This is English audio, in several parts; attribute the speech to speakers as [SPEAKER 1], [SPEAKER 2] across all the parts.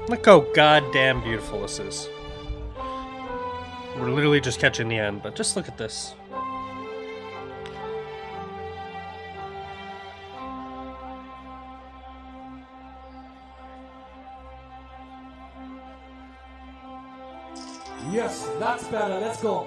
[SPEAKER 1] Look how goddamn beautiful this is. We're literally just catching the end, but just look at this.
[SPEAKER 2] Yes, that's better. Let's go.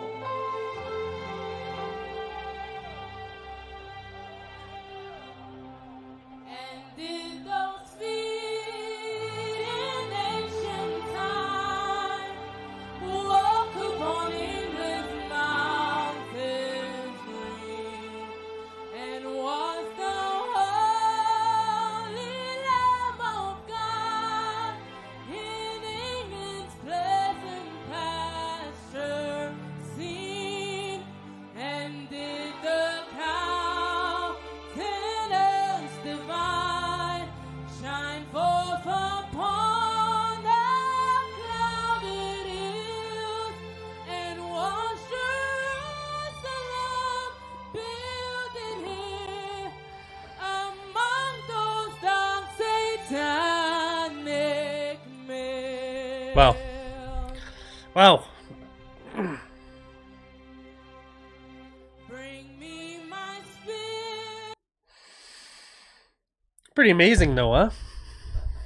[SPEAKER 1] Wow. Wow. Pretty amazing, Noah.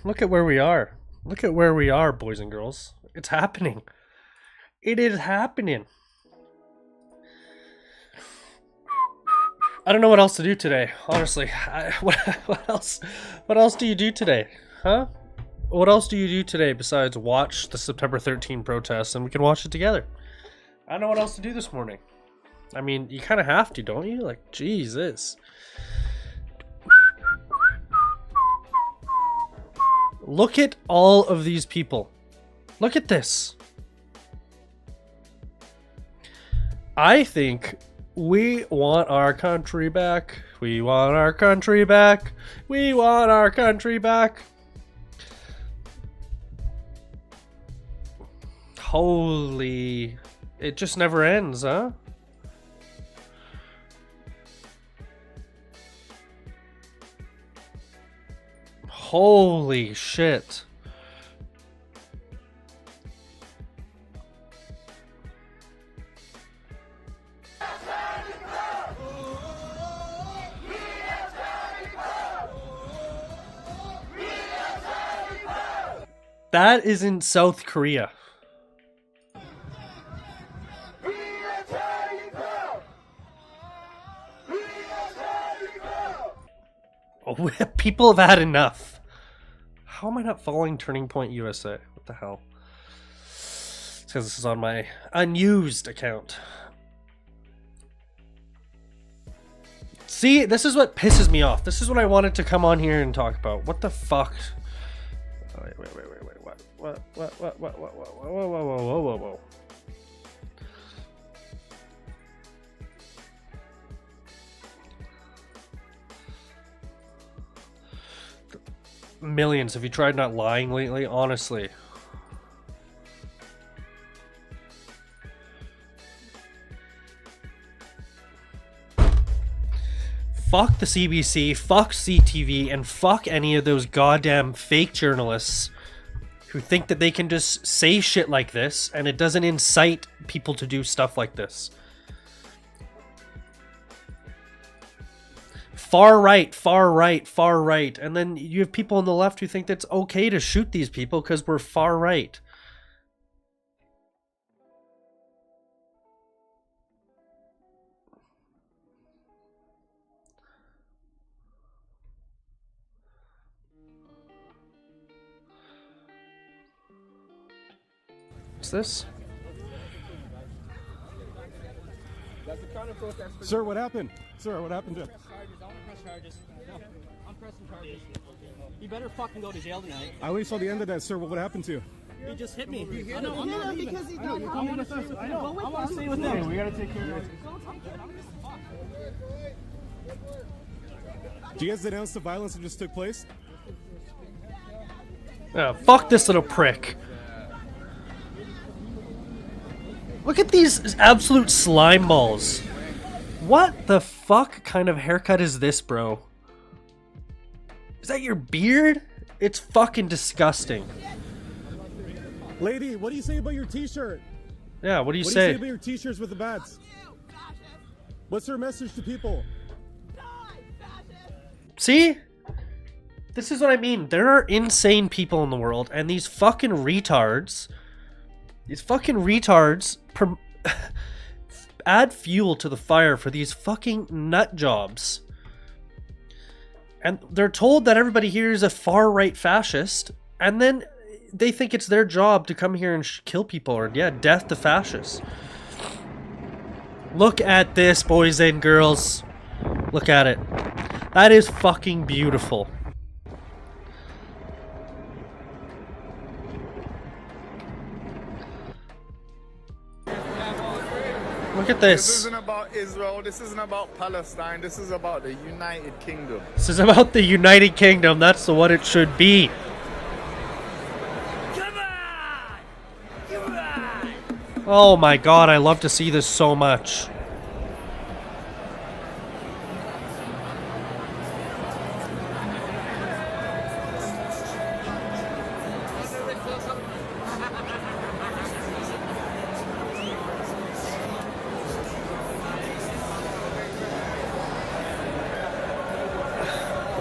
[SPEAKER 1] Look at where we are. Look at where we are, boys and girls. It's happening. It is happening. I don't know what else to do today, honestly. What else do you do today? Huh? What else do you do today besides watch the September 13 protests, and we can watch it together? I don't know what else to do this morning. I mean, you kind of have to, don't you? Like, Jesus. Look at all of these people. Look at this. I think we want our country back. We want our country back. We want our country back. Holy, it just never ends, huh? Holy shit. That is in South Korea. Oh, people have had enough. How am I not following Turning Point USA? What the hell? It's because this is on my unused account. See, this is what pisses me off. This is what I wanted to come on here and talk about. What the fuck? Oh, wait. What? Whoa. Millions. Have you tried not lying lately? Honestly. Fuck the CBC, fuck CTV, and fuck any of those goddamn fake journalists who think that they can just say shit like this and it doesn't incite people to do stuff like this. Far right. And then you have people on the left who think that's okay to shoot these people because we're far right. What's this?
[SPEAKER 3] Sir, what happened? Sir, what happened to him?
[SPEAKER 4] I'm pressing charges. You better fucking go to jail tonight.
[SPEAKER 3] I only saw the end of that, sir. What happened to you?
[SPEAKER 4] He just hit me.
[SPEAKER 5] I know, I'm not leaving.
[SPEAKER 4] Because he's not coming with us. I know. I want to stay with him.
[SPEAKER 5] We gotta take care of it.
[SPEAKER 3] Do you guys denounce the violence that just took place?
[SPEAKER 1] Fuck this little prick. Look at these absolute slime balls. What the fuck kind of haircut is this, bro? Is that your beard? It's fucking disgusting.
[SPEAKER 3] Lady, what do you say about your t-shirt?
[SPEAKER 1] Yeah, what do you
[SPEAKER 3] What do you
[SPEAKER 1] say?
[SPEAKER 3] say about your t-shirts with the bats? What's her message to people?
[SPEAKER 1] See? This is what I mean. There are insane people in the world, and these fucking retards add fuel to the fire for these fucking nut jobs. And they're told that everybody here is a far-right fascist, and then they think it's their job to come here and kill people, or yeah, death to fascists. Look at this, boys and girls. Look at it. That is fucking beautiful. Look at this.
[SPEAKER 5] This isn't about Israel. This isn't about Palestine. This is about the United Kingdom.
[SPEAKER 1] This is about the United Kingdom. That's what it should be.
[SPEAKER 4] Come on! Come on!
[SPEAKER 1] Oh my god, I love to see this so much.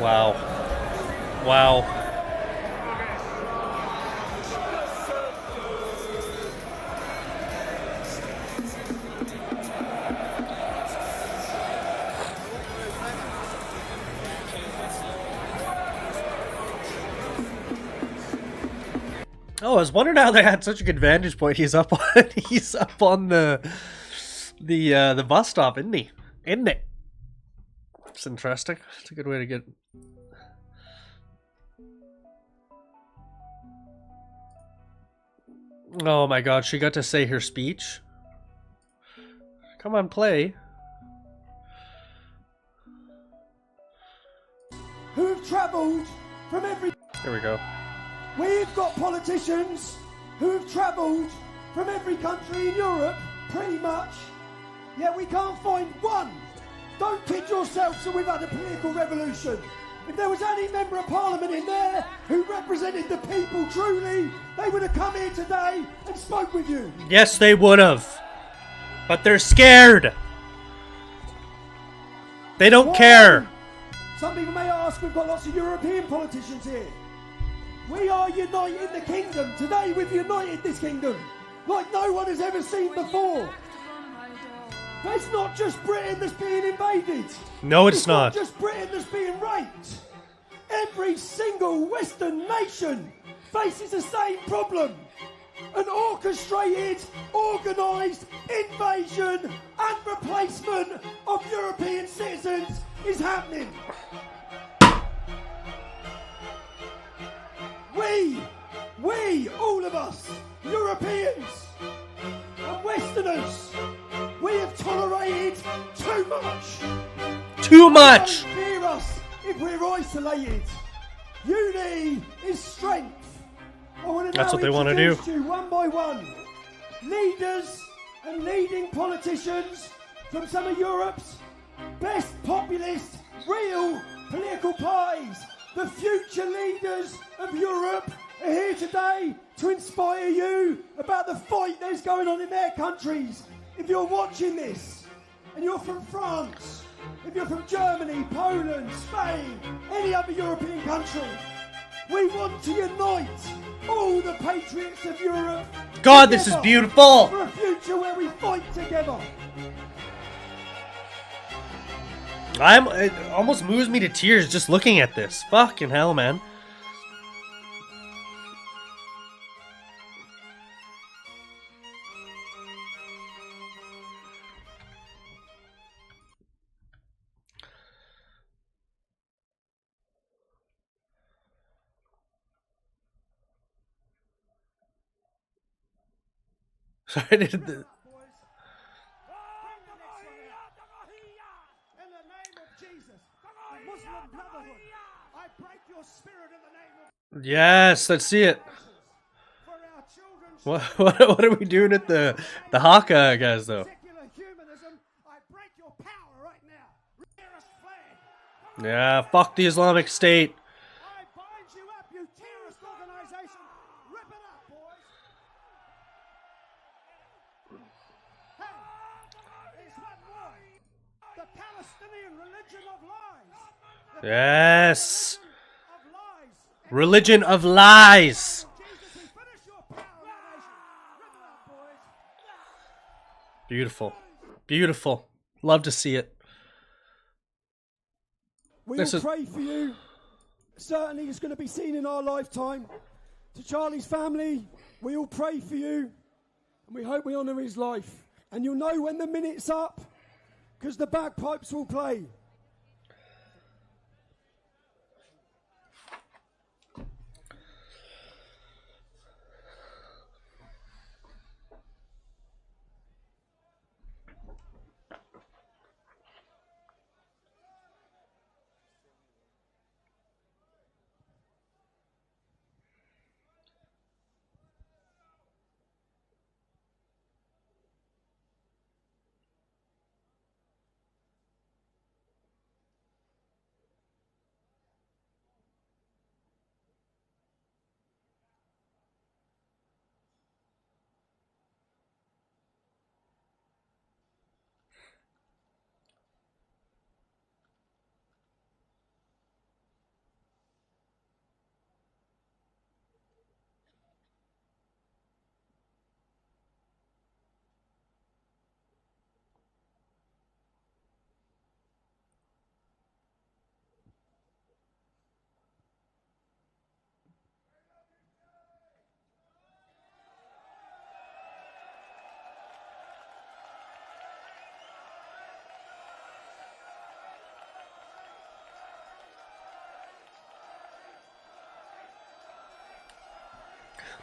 [SPEAKER 1] Wow. Wow. Oh, I was wondering how they had such a good vantage point. He's up on the bus stop, isn't he? Isn't it? It's interesting. It's a good way to get. Oh my god, she got to say her speech. Come on, play.
[SPEAKER 2] Who've travelled from every...
[SPEAKER 1] Here we go.
[SPEAKER 2] We've got politicians who've travelled from every country in Europe, pretty much. Yet we can't find one. Don't kid yourselves that we've had a political revolution. If there was any member of parliament in there who represented the people truly, they would have come here today and spoke with you.
[SPEAKER 1] Yes, they would have. But they're scared. They don't
[SPEAKER 2] Why?
[SPEAKER 1] care.
[SPEAKER 2] Some people may ask, we've got lots of European politicians here. We are uniting the kingdom. Today we've united this kingdom like no one has ever seen before. It's not just Britain that's being invaded.
[SPEAKER 1] No, it's not.
[SPEAKER 2] Not just Britain that's being raped. Every single Western nation faces the same problem. An orchestrated, organised invasion and replacement of European citizens is happening. We, all of us, Europeans and Westerners, we have tolerated too much.
[SPEAKER 1] Too much.
[SPEAKER 2] Don't fear us if we're isolated. Unity is strength. I want to
[SPEAKER 1] That's
[SPEAKER 2] now
[SPEAKER 1] what they want to do.
[SPEAKER 2] introduce you one by one. Leaders and leading politicians from some of Europe's best populist, real political parties. The future leaders of Europe are here today to inspire you about the fight that's going on in their countries. If you're watching this and you're from France, if you're from Germany, Poland, Spain, any other European country, we want to unite all the patriots of Europe.
[SPEAKER 1] God, this is
[SPEAKER 2] together
[SPEAKER 1] beautiful.
[SPEAKER 2] for a future where we fight together.
[SPEAKER 1] It almost moves me to tears just looking at this. Fucking hell, man. Sorry, I did the...
[SPEAKER 2] In the name of Jesus, Muslim Brotherhood, I break your spirit in the name of
[SPEAKER 1] Yes, let's see it.
[SPEAKER 2] for our children's
[SPEAKER 1] What are we doing at the Haka guys though?
[SPEAKER 2] secular humanism. I break your power right now. Terrorist flag.
[SPEAKER 1] Yeah, fuck the Islamic State.
[SPEAKER 2] I bind you up, you terrorist organization. Rip it up, boys. It's one more. The Palestinian religion of lies. The
[SPEAKER 1] Yes.
[SPEAKER 2] of lies.
[SPEAKER 1] Religion of lies.
[SPEAKER 2] Jesus, we finish your power in the nation. Rip it up, boys.
[SPEAKER 1] Beautiful. Beautiful. Love to see it.
[SPEAKER 2] We
[SPEAKER 1] This
[SPEAKER 2] all
[SPEAKER 1] is-
[SPEAKER 2] pray for you. Certainly it's going to be seen in our lifetime. To Charlie's family, we all pray for you. And we hope we honour his life. And you'll know when the minute's up, because the bagpipes will play.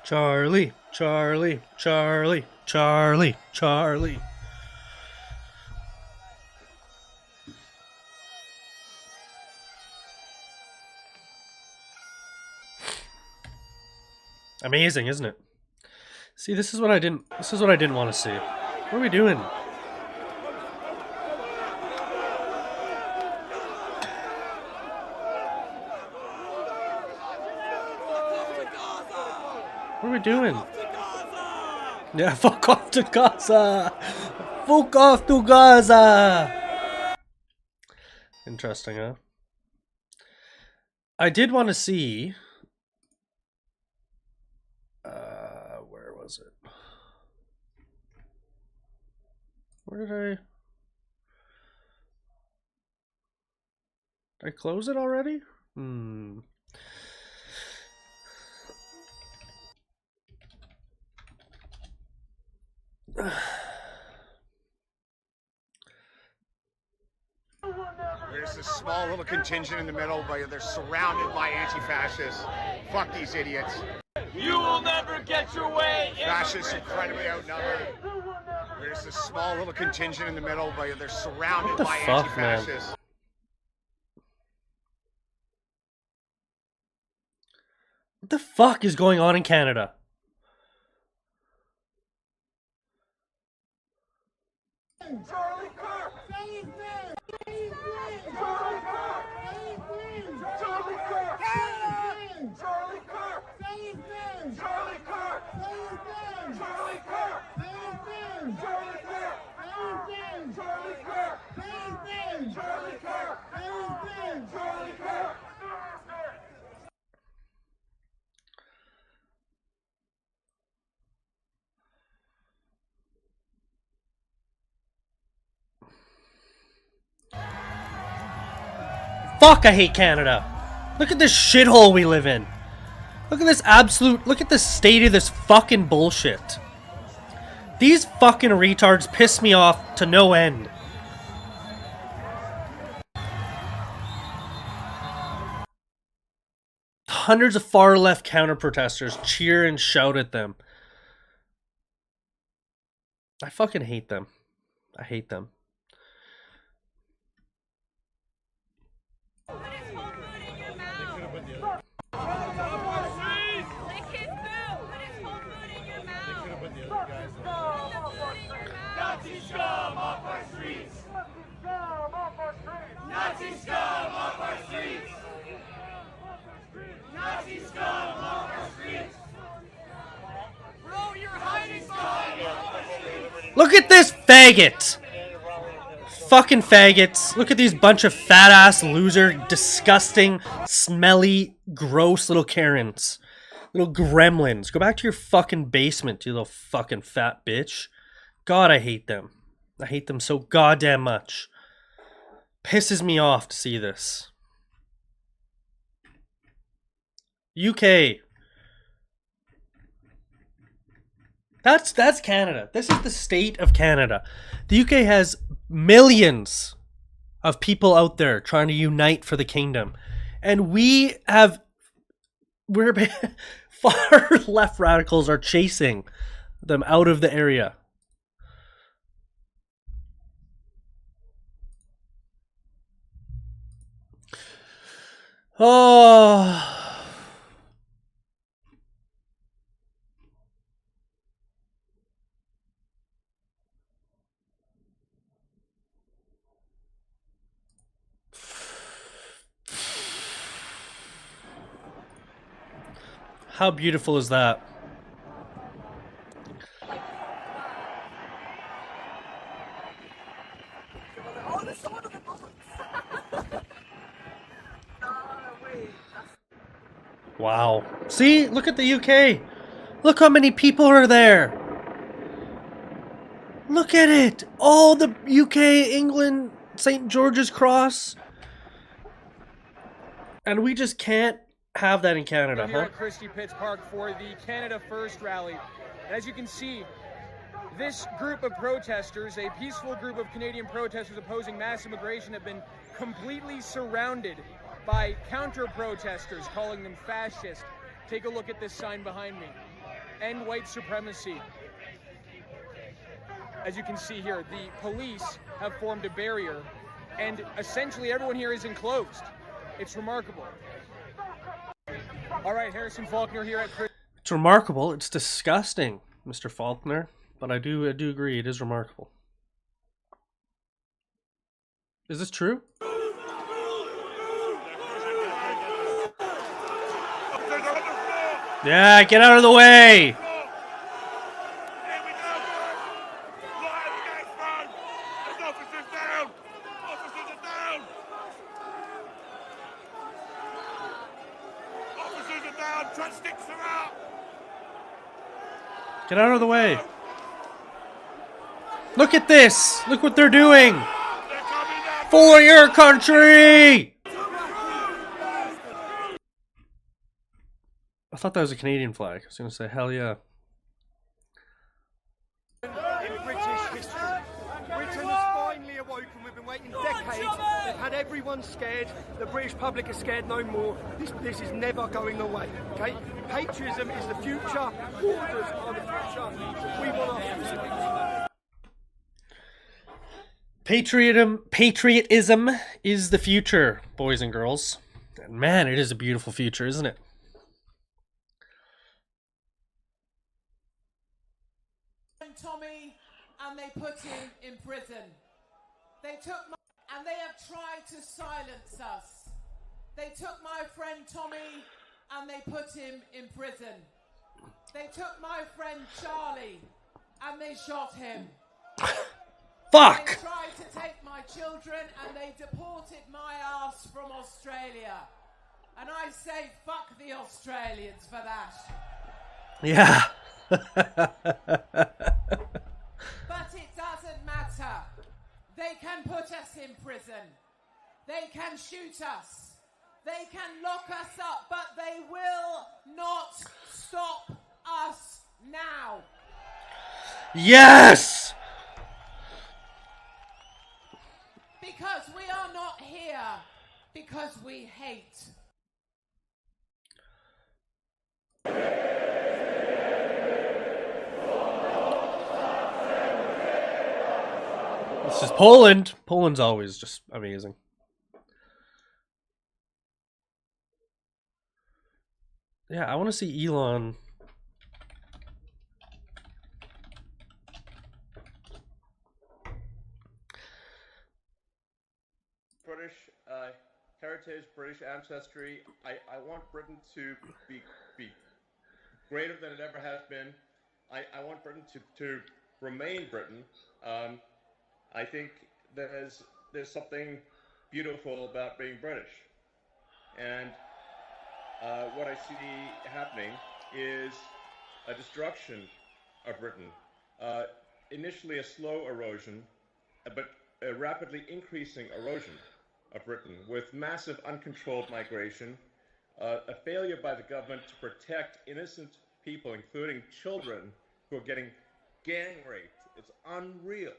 [SPEAKER 1] Charlie, Charlie, Charlie, Charlie, Charlie. Amazing, isn't it? See, this is what I didn't want to see. What are we doing? What are we doing? Yeah, fuck off to Gaza! Fuck off to Gaza! Interesting, huh? I did want to see... where was it? Where did I close it already?
[SPEAKER 6] There's this small little contingent in the middle, but they're surrounded by anti-fascists. Fuck these idiots.
[SPEAKER 4] You will never get your way.
[SPEAKER 6] Fascists incredibly outnumbered. There's this small little contingent in the middle, but they're surrounded
[SPEAKER 1] the
[SPEAKER 6] by
[SPEAKER 1] fuck, man?
[SPEAKER 6] anti-fascists.
[SPEAKER 1] What the fuck is going on in Canada?
[SPEAKER 2] Charlie Kirk! Charlie Kirk! Charlie Kirk! Charlie Kirk! Charlie Kirk! Charlie Kirk! Charlie Kirk! Charlie Kirk! Charlie Kirk! Charlie Kirk!
[SPEAKER 1] Fuck, I hate Canada. Look at this shithole we live in. Look at this look at the state of this fucking bullshit. These fucking retards piss me off to no end. Hundreds of far left counter protesters cheer and shout at them. I fucking hate them. I hate them.
[SPEAKER 4] Nazi scum off our streets! Nazi scum off our streets! Nazi scum off our streets! Bro, you're hiding scum off our streets!
[SPEAKER 1] Look at this faggot! Fucking faggots. Look at these bunch of fat ass loser, disgusting, smelly, gross little Karens. Little gremlins. Go back to your fucking basement, you little fucking fat bitch. God, I hate them. I hate them so goddamn much. Pisses me off to see this. UK. That's Canada. This is the state of Canada. The UK has millions of people out there trying to unite for the kingdom. And we're far left radicals are chasing them out of the area. Oh. How beautiful is that? Wow. See? Look at the UK. Look how many people are there. Look at it. Oh, the UK, England, St. George's Cross. And we just can't have that in Canada,
[SPEAKER 7] Here
[SPEAKER 1] huh?
[SPEAKER 7] at Christie Pitts Park for the Canada First rally. And as you can see, this group of protesters, a peaceful group of Canadian protesters opposing mass immigration, have been completely surrounded by counter-protesters, calling them fascist. Take a look at this sign behind me. End white supremacy. As you can see here, the police have formed a barrier, and essentially everyone here is enclosed. It's remarkable. All right, Harrison Faulkner here at
[SPEAKER 1] It's remarkable. It's disgusting, Mr. Faulkner. But I do agree. It is remarkable. Is this true? Yeah, get out of the way! Get out of the way. Look at this! Look what they're doing! For your country! I thought that was a Canadian flag. I was going to say, hell yeah.
[SPEAKER 8] In British history, Britain has finally awoken. We've been waiting decades. They've had everyone scared. The British public are scared no more. This is never going away. Okay? Patriotism is the future. Borders are the future. We want our future.
[SPEAKER 1] Patriotism is the future, boys and girls. And man, it is a beautiful future, isn't it?
[SPEAKER 9] Tommy, and they put him in prison. They took my, and they have tried to silence us. They took my friend Tommy and they put him in prison. They took my friend Charlie and they shot him.
[SPEAKER 1] Fuck!
[SPEAKER 9] They tried to take my children and they deported my ass from Australia. And I say fuck the Australians for that.
[SPEAKER 1] Yeah.
[SPEAKER 9] But it doesn't matter. They can put us in prison. They can shoot us. They can lock us up, but they will not stop us now.
[SPEAKER 1] Yes!
[SPEAKER 9] Because we are not here because we hate.
[SPEAKER 1] This is Poland. Poland's always just amazing. Yeah, I want to see Elon.
[SPEAKER 10] British heritage, British ancestry. I want Britain to be greater than it ever has been. I want Britain to remain Britain, I think there's something beautiful about being British. And what I see happening is a destruction of Britain. Initially a slow erosion, but a rapidly increasing erosion of Britain, with massive uncontrolled migration, a failure by the government to protect innocent people, including children, who are getting gang raped. It's unreal.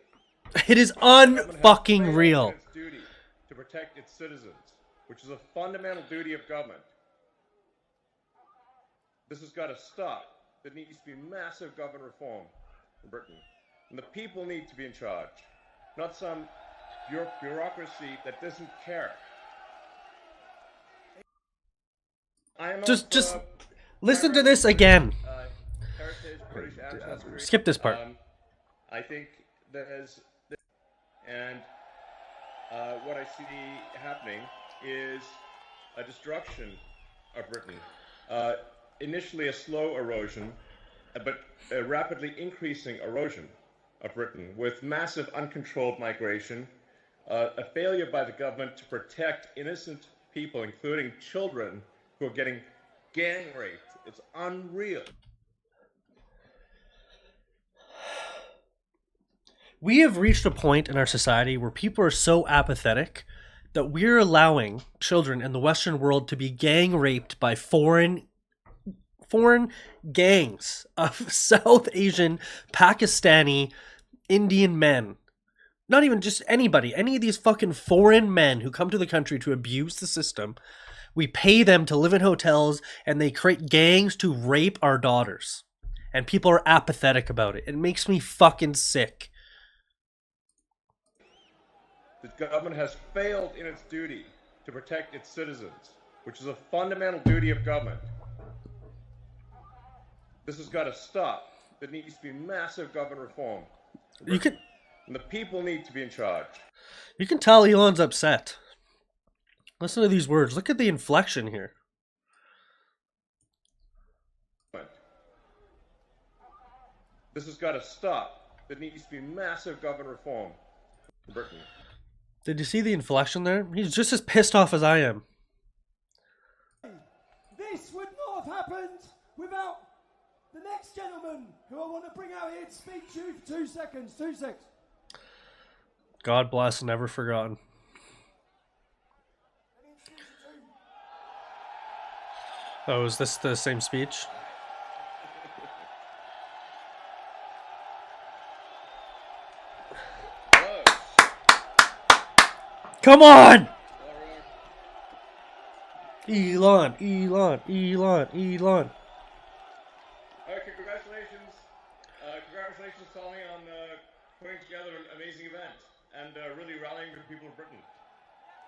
[SPEAKER 1] It is unfucking real.
[SPEAKER 10] Its duty to protect its citizens, which is a fundamental duty of government. This has got to stop. There needs to be massive government reform in Britain. And the people need to be in charge, not some bureaucracy that doesn't care.
[SPEAKER 1] Just listen to this again.
[SPEAKER 10] Heritage, British ancestry.
[SPEAKER 1] Skip this part.
[SPEAKER 10] I think there's, and what I see happening is a destruction of Britain. Initially a slow erosion, but a rapidly increasing erosion of Britain, with massive uncontrolled migration, a failure by the government to protect innocent people, including children, who are getting gang raped. It's unreal.
[SPEAKER 1] We have reached a point in our society where people are so apathetic that we're allowing children in the Western world to be gang raped by foreign gangs of South Asian, Pakistani, Indian men. Not even just anybody. Any of these fucking foreign men who come to the country to abuse the system. We pay them to live in hotels and they create gangs to rape our daughters. And people are apathetic about it. It makes me fucking sick.
[SPEAKER 10] The government has failed in its duty to protect its citizens, which is a fundamental duty of government. This has got to stop. There needs to be massive government reform. And the people need to be in charge.
[SPEAKER 1] You can tell Elon's upset. Listen to these words. Look at the inflection here.
[SPEAKER 10] This has got to stop. There needs to be massive government reform in Britain.
[SPEAKER 1] Did you see the inflection there? He's just as pissed off as I am.
[SPEAKER 2] This would not have happened without the next gentleman who I want to bring out here to speak to you for 2 seconds. 2 seconds.
[SPEAKER 1] God bless, never forgotten. Oh, is this the same speech? Come on! Elon, Elon, Elon, Elon.
[SPEAKER 10] Okay, congratulations. Congratulations, Tommy, on putting together an amazing event and really rallying the people of Britain.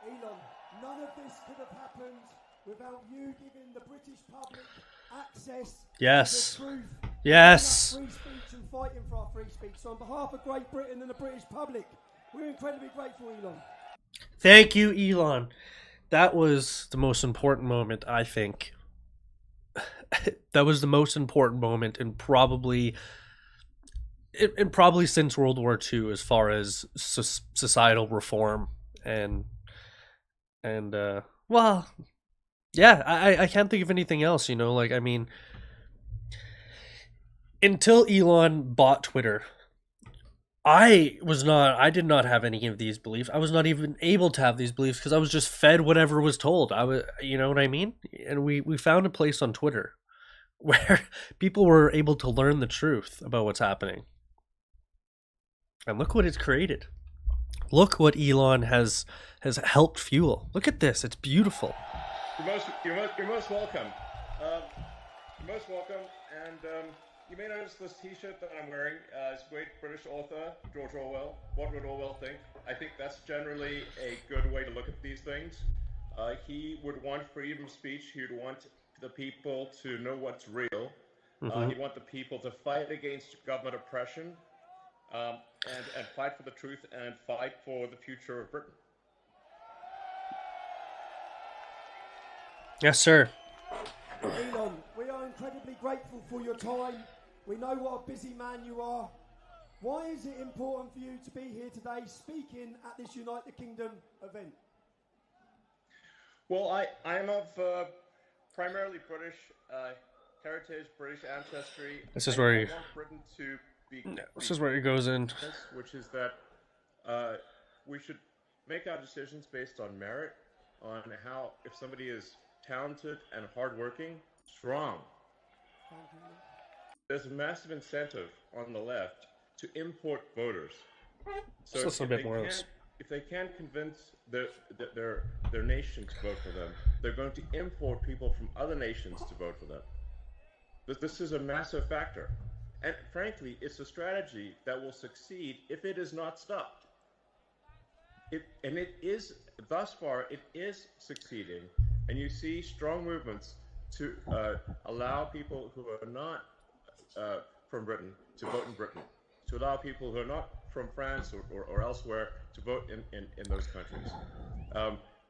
[SPEAKER 2] Elon, none of this could have happened without you giving the British public access
[SPEAKER 1] Yes.
[SPEAKER 2] to the truth.
[SPEAKER 1] Yes.
[SPEAKER 2] Free speech and fighting for our free speech. So on behalf of Great Britain and the British public, we're incredibly grateful, Elon.
[SPEAKER 1] Thank you, Elon. That was the most important moment, I think. That was the most important moment in probably since World War II, as far as societal reform and well, yeah, I can't think of anything else, you know, like, I mean, until Elon bought Twitter, I did not have any of these beliefs. I was not even able to have these beliefs because I was just fed whatever was told. You know what I mean? And we found a place on Twitter where people were able to learn the truth about what's happening. And look what it's created. Look what Elon has helped fuel. Look at this. It's beautiful.
[SPEAKER 10] You're most welcome. You're most welcome. And you may notice this T-shirt that I'm wearing. It's great British author George Orwell. What would Orwell think? I think that's generally a good way to look at these things. He would want freedom of speech. He would want the people to know what's real. He'd want the people to fight against government oppression and fight for the truth and fight for the future of Britain.
[SPEAKER 1] Yes, sir.
[SPEAKER 2] Elon, we are incredibly grateful for your time. We know what a busy man you are. Why is it important for you to be here today speaking at this Unite the Kingdom event?
[SPEAKER 10] Well, I am of primarily British heritage, British ancestry.
[SPEAKER 1] This is where
[SPEAKER 10] I
[SPEAKER 1] he.
[SPEAKER 10] want Britain to be.
[SPEAKER 1] This is where he goes in.
[SPEAKER 10] Which is that we should make our decisions based on merit, on how if somebody is talented and hardworking, strong. There's a massive incentive on the left to import voters. So
[SPEAKER 1] Just listen a bit more of this.
[SPEAKER 10] if they can't convince their nation to vote for them, they're going to import people from other nations to vote for them. This is a massive factor. And frankly, it's a strategy that will succeed if it is not stopped. Thus far, it is succeeding. And you see strong movements to allow people who are not from Britain to vote in Britain, to allow people who are not from France or elsewhere to vote in those countries,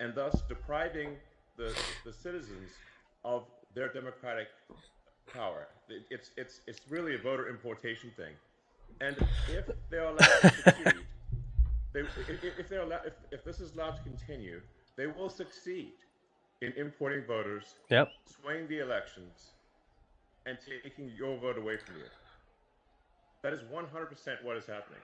[SPEAKER 10] and thus depriving the citizens of their democratic power. It's really a voter importation thing, and if they're allowed to succeed, if this is allowed to continue, they will succeed in importing voters,
[SPEAKER 1] Yep.
[SPEAKER 10] swaying the elections, and taking your vote away from you. That is 100% what is happening.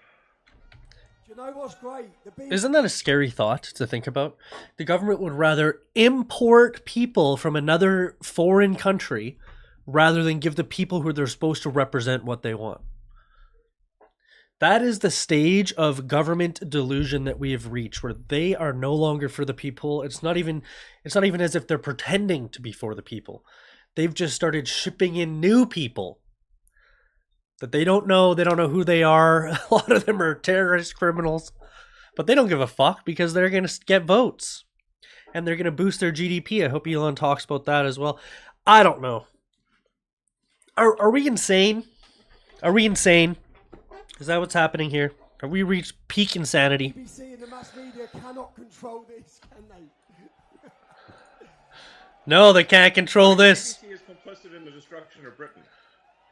[SPEAKER 2] Do you know what's great?
[SPEAKER 1] Isn't that a scary thought to think about? The government would rather import people from another foreign country rather than give the people who they're supposed to represent what they want. That is the stage of government delusion that we have reached, where they are no longer for the people. It's not even as if they're pretending to be for the people. They've just started shipping in new people that they don't know who they are. A lot of them are terrorist criminals, but they don't give a fuck because they're going to get votes and they're going to boost their GDP. I hope Elon talks about that as well. I don't know. Are we insane? Are we insane? Is that what's happening here? Have we reached peak insanity?
[SPEAKER 2] BBC and the mass media cannot control this, can they?
[SPEAKER 1] No, they can't control this.
[SPEAKER 10] BBC is complicit in the destruction of Britain.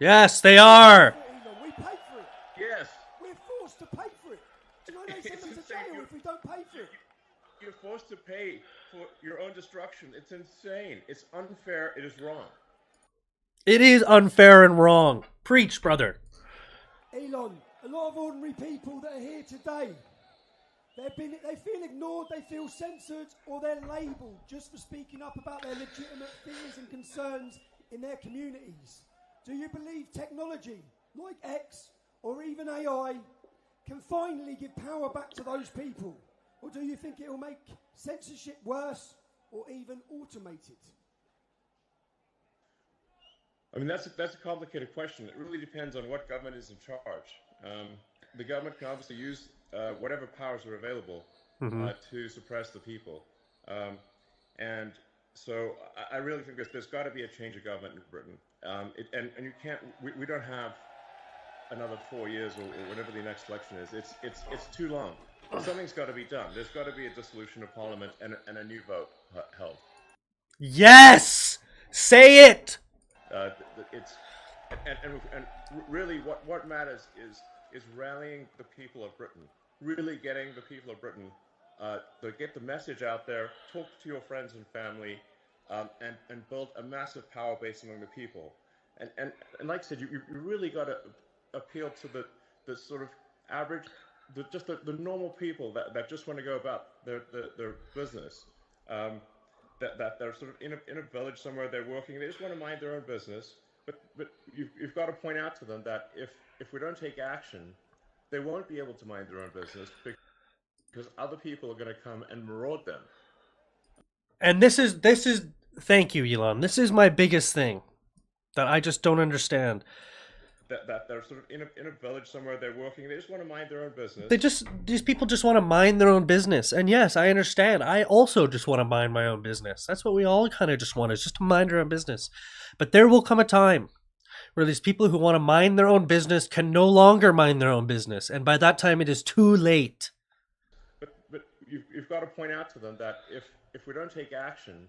[SPEAKER 1] Yes, they are.
[SPEAKER 2] We pay for it.
[SPEAKER 10] Yes.
[SPEAKER 2] We're forced to pay for it. Do you know they send us to jail if we don't pay for it?
[SPEAKER 10] You're forced to pay for your own destruction. It's insane. It's unfair. It is wrong.
[SPEAKER 1] It is unfair and wrong. Preach, brother.
[SPEAKER 2] Elon, a lot of ordinary people that are here today, they feel ignored, they feel censored, or they're labelled just for speaking up about their legitimate fears and concerns in their communities. Do you believe technology, like X or even AI, can finally give power back to those people? Or do you think it will make censorship worse or even automate it?
[SPEAKER 10] I mean, that's a complicated question. It really depends on what government is in charge. The government can obviously use whatever powers are available to suppress the people. And so I really think there's got to be a change of government in Britain. And you can't, we don't have another 4 years or whatever the next election is. It's too long. Something's got to be done. There's got to be a dissolution of parliament and a new vote held.
[SPEAKER 1] Yes! Say it!
[SPEAKER 10] And really what matters is rallying the people of Britain, really getting the people of Britain to get the message out there, talk to your friends and family, and build a massive power base among the people. And like I said, you really got to appeal to the sort of average, the normal people that just want to go about their business. That they're sort of in a village somewhere, they're working, they just want to mind their own business. But you've got to point out to them that if we don't take action, they won't be able to mind their own business because other people are going to come and maraud them.
[SPEAKER 1] And this is thank you, Elon. This is my biggest thing that I just don't understand.
[SPEAKER 10] That they're sort of in a village somewhere, they're working, they just want to mind their own business.
[SPEAKER 1] These people just want to mind their own business. And yes, I understand. I also just want to mind my own business. That's what we all kind of just want, is just to mind our own business. But there will come a time where these people who want to mind their own business can no longer mind their own business. And by that time, it is too late.
[SPEAKER 10] But you've got to point out to them that if we don't take action,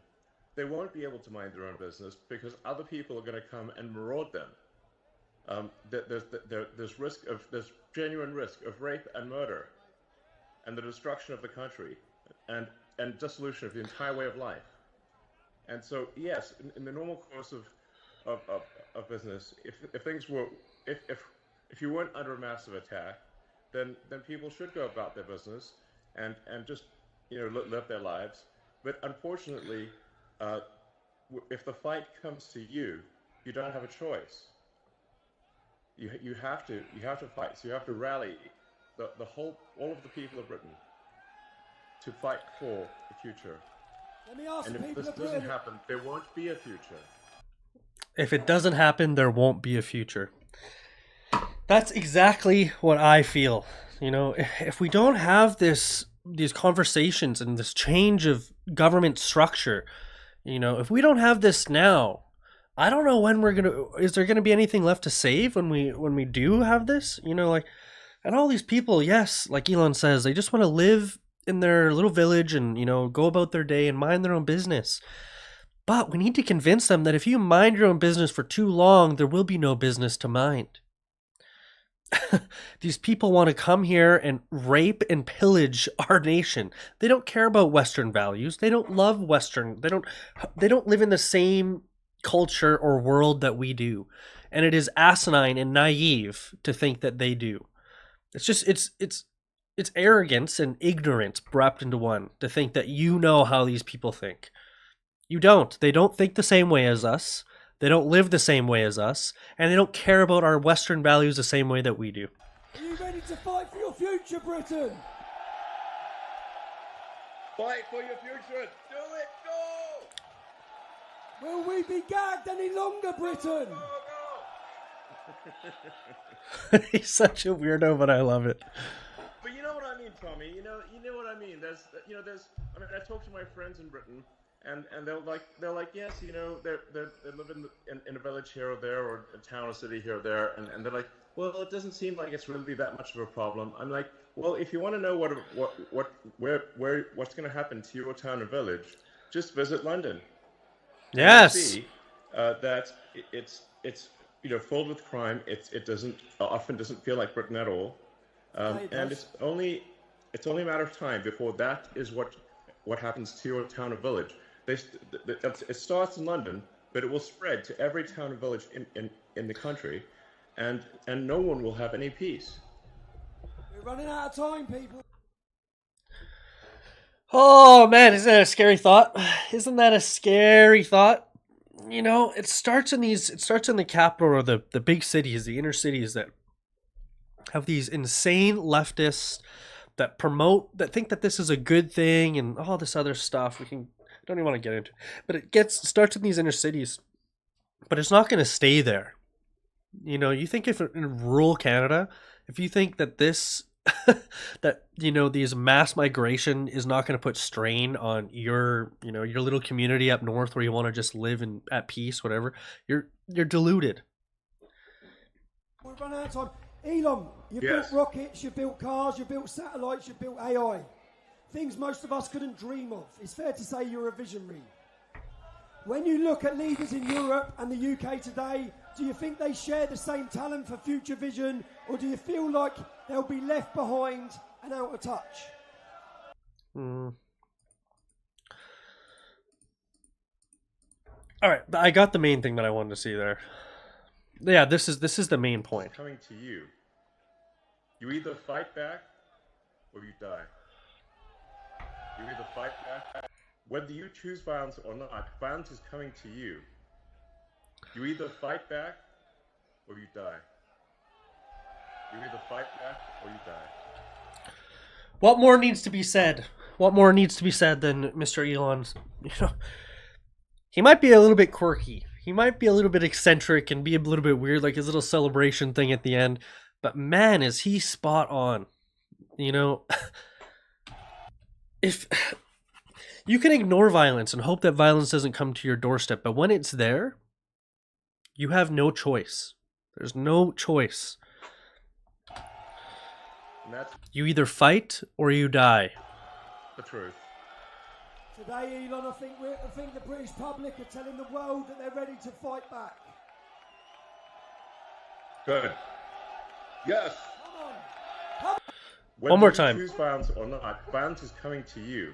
[SPEAKER 10] they won't be able to mind their own business because other people are going to come and maraud them. there's genuine risk of rape and murder, and the destruction of the country, and dissolution of the entire way of life. And so, yes, in the normal course of business, if things were if you weren't under a massive attack, then people should go about their business and just live their lives. But unfortunately, if the fight comes to you, you don't have a choice. You have to fight. So you have to rally all of the people of Britain to fight for the future.
[SPEAKER 2] Let me ask
[SPEAKER 10] and if this doesn't happen, there won't be a future.
[SPEAKER 1] If it doesn't happen, there won't be a future. That's exactly what I feel. If we don't have these conversations and this change of government structure, if we don't have this now, I don't know when is there gonna be anything left to save when we do have this? And all these people, yes, like Elon says, they just want to live in their little village and, go about their day and mind their own business. But we need to convince them that if you mind your own business for too long, there will be no business to mind. These people want to come here and rape and pillage our nation. They don't care about Western values. They don't love Western. They don't live in the same culture or world that we do. And it is asinine and naive to think that they do. It's just it's arrogance and ignorance wrapped into one to think that how these people think. You don't. They don't think the same way as us. They don't live the same way as us, and they don't care about our Western values the same way that we do.
[SPEAKER 2] Are you ready to fight for your future, Britain?
[SPEAKER 10] Fight for your future. Do it. Go.
[SPEAKER 2] Will we be gagged any longer, Britain?
[SPEAKER 10] Go.
[SPEAKER 1] He's such a weirdo, but I love it.
[SPEAKER 10] But you know what I mean, Tommy. You know what I mean. There's. I talk to my friends in Britain. And they're like yes, they live in a village here or there, or a town or city here or there, and they're like, well, it doesn't seem like it's really that much of a problem. I'm like, well, if you want to know what's going to happen to your town or village, just visit London.
[SPEAKER 1] Yes.
[SPEAKER 10] And see that it's filled with crime. It often doesn't feel like Britain at all, and it's only a matter of time before that is what happens to your town or village. It starts in London, but it will spread to every town and village in the country, and no one will have any peace.
[SPEAKER 2] We're running out of time, people.
[SPEAKER 1] Oh man, isn't that a scary thought? Isn't that a scary thought? It starts in the capital or the big cities, the inner cities that have these insane leftists that think that this is a good thing and all this other stuff. Don't even want to get into, but it starts in these inner cities, but it's not going to stay there. You think if in rural Canada, if you think that this, these mass migration is not going to put strain on your little community up north where you want to just live at peace, whatever, you're deluded.
[SPEAKER 2] We're running out of time. Elon, you built rockets, you built cars, you built satellites, you built AI. Things most of us couldn't dream of. It's fair to say you're a visionary. When you look at leaders in Europe and the UK today, do you think they share the same talent for future vision, or do you feel like they'll be left behind and out of touch?
[SPEAKER 1] All right, I got the main thing that I wanted to see there. Yeah, this is the main point.
[SPEAKER 10] Coming to you. You either fight back or you die. You either fight back. Whether you choose violence or not, violence is coming to you. You either fight back or you die. You either fight back or you die.
[SPEAKER 1] What more needs to be said? What more needs to be said than Mr. Elon's? He might be a little bit quirky. He might be a little bit eccentric and be a little bit weird, like his little celebration thing at the end. But man, is he spot on. If you can ignore violence and hope that violence doesn't come to your doorstep, but when it's there, you have no choice. There's no choice. You either fight or you die.
[SPEAKER 10] The truth.
[SPEAKER 2] Today, Elon, I think the British public are telling the world that they're ready to fight back.
[SPEAKER 11] Good. Yes.
[SPEAKER 1] One more time.
[SPEAKER 11] Choose violence or not, violence is coming to you.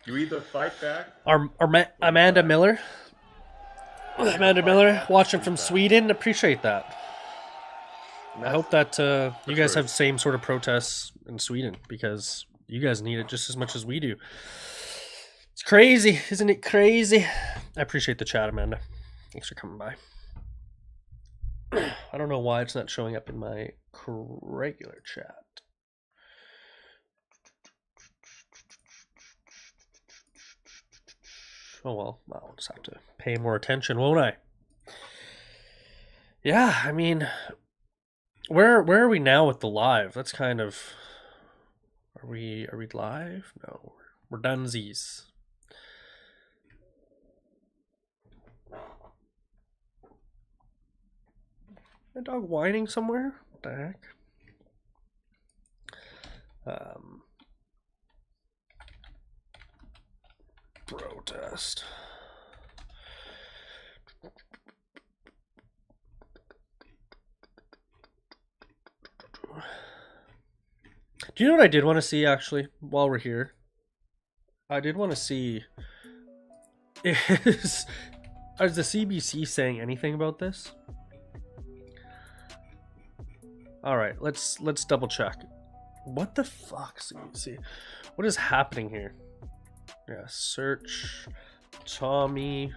[SPEAKER 11] You either fight back.
[SPEAKER 1] Amanda Miller. Amanda Miller, watching from Sweden. Appreciate that. I hope that you guys have the same sort of protests in Sweden, because you guys need it just as much as we do. It's crazy, isn't it crazy? I appreciate the chat, Amanda. Thanks for coming by. I don't know why it's not showing up in my regular chat. Oh well, I'll just have to pay more attention, won't I? Yeah, I mean, where are we now with the live? That's kind of, are we live? No, we're dunsies. My dog whining somewhere? What the heck? Protest. Do you know what I did want to see, actually, while we're here? I did want to see, is the CBC saying anything about this? Alright, let's double check. What the fuck, CBC? What is happening here? Yeah, search Tommy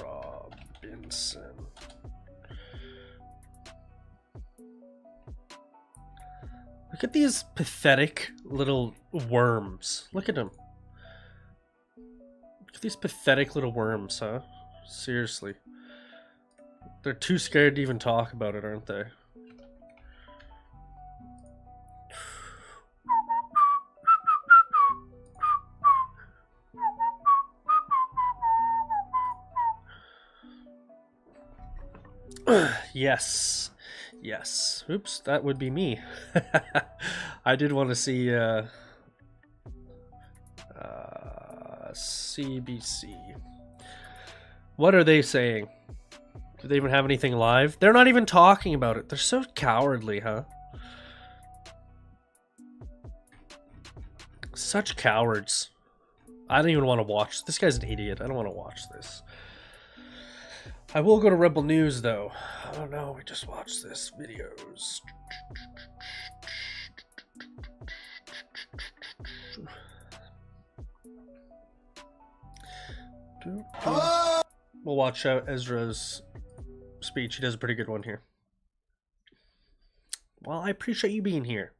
[SPEAKER 1] Robinson. Look at these pathetic little worms. Look at them. Look at these pathetic little worms, huh? Seriously. They're too scared to even talk about it, aren't they? Yes. Yes. Oops, that would be me. I did want to see CBC. What are they saying? Do they even have anything live? They're not even talking about it. They're so cowardly, huh? Such cowards. I don't even want to watch. This guy's an idiot. I don't want to watch this. I will go to Rebel News, though. Oh no, we just watched this videos. We'll watch out Ezra's speech. He does a pretty good one here. Well, I appreciate you being here.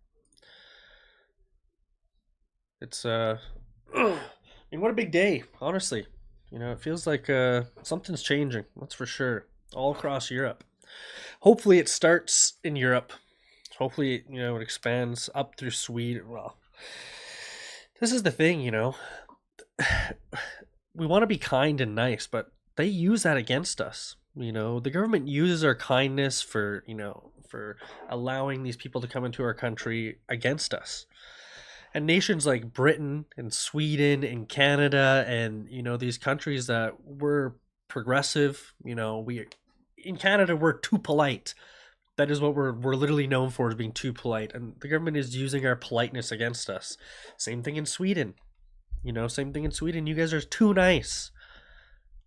[SPEAKER 1] It's I mean, what a big day, honestly. You know, it feels like something's changing, that's for sure, all across Europe. Hopefully it starts in Europe. Hopefully, you know, it expands up through Sweden. Well, this is the thing, you know. We want to be kind and nice, but they use that against us. You know, the government uses our kindness for, you know, for allowing these people to come into our country against us. And nations like Britain and Sweden and Canada and, you know, these countries that were progressive, you know, in Canada, we're too polite. That is what we're literally known for, is being too polite. And the government is using our politeness against us. Same thing in Sweden. You know, same thing in Sweden. You guys are too nice.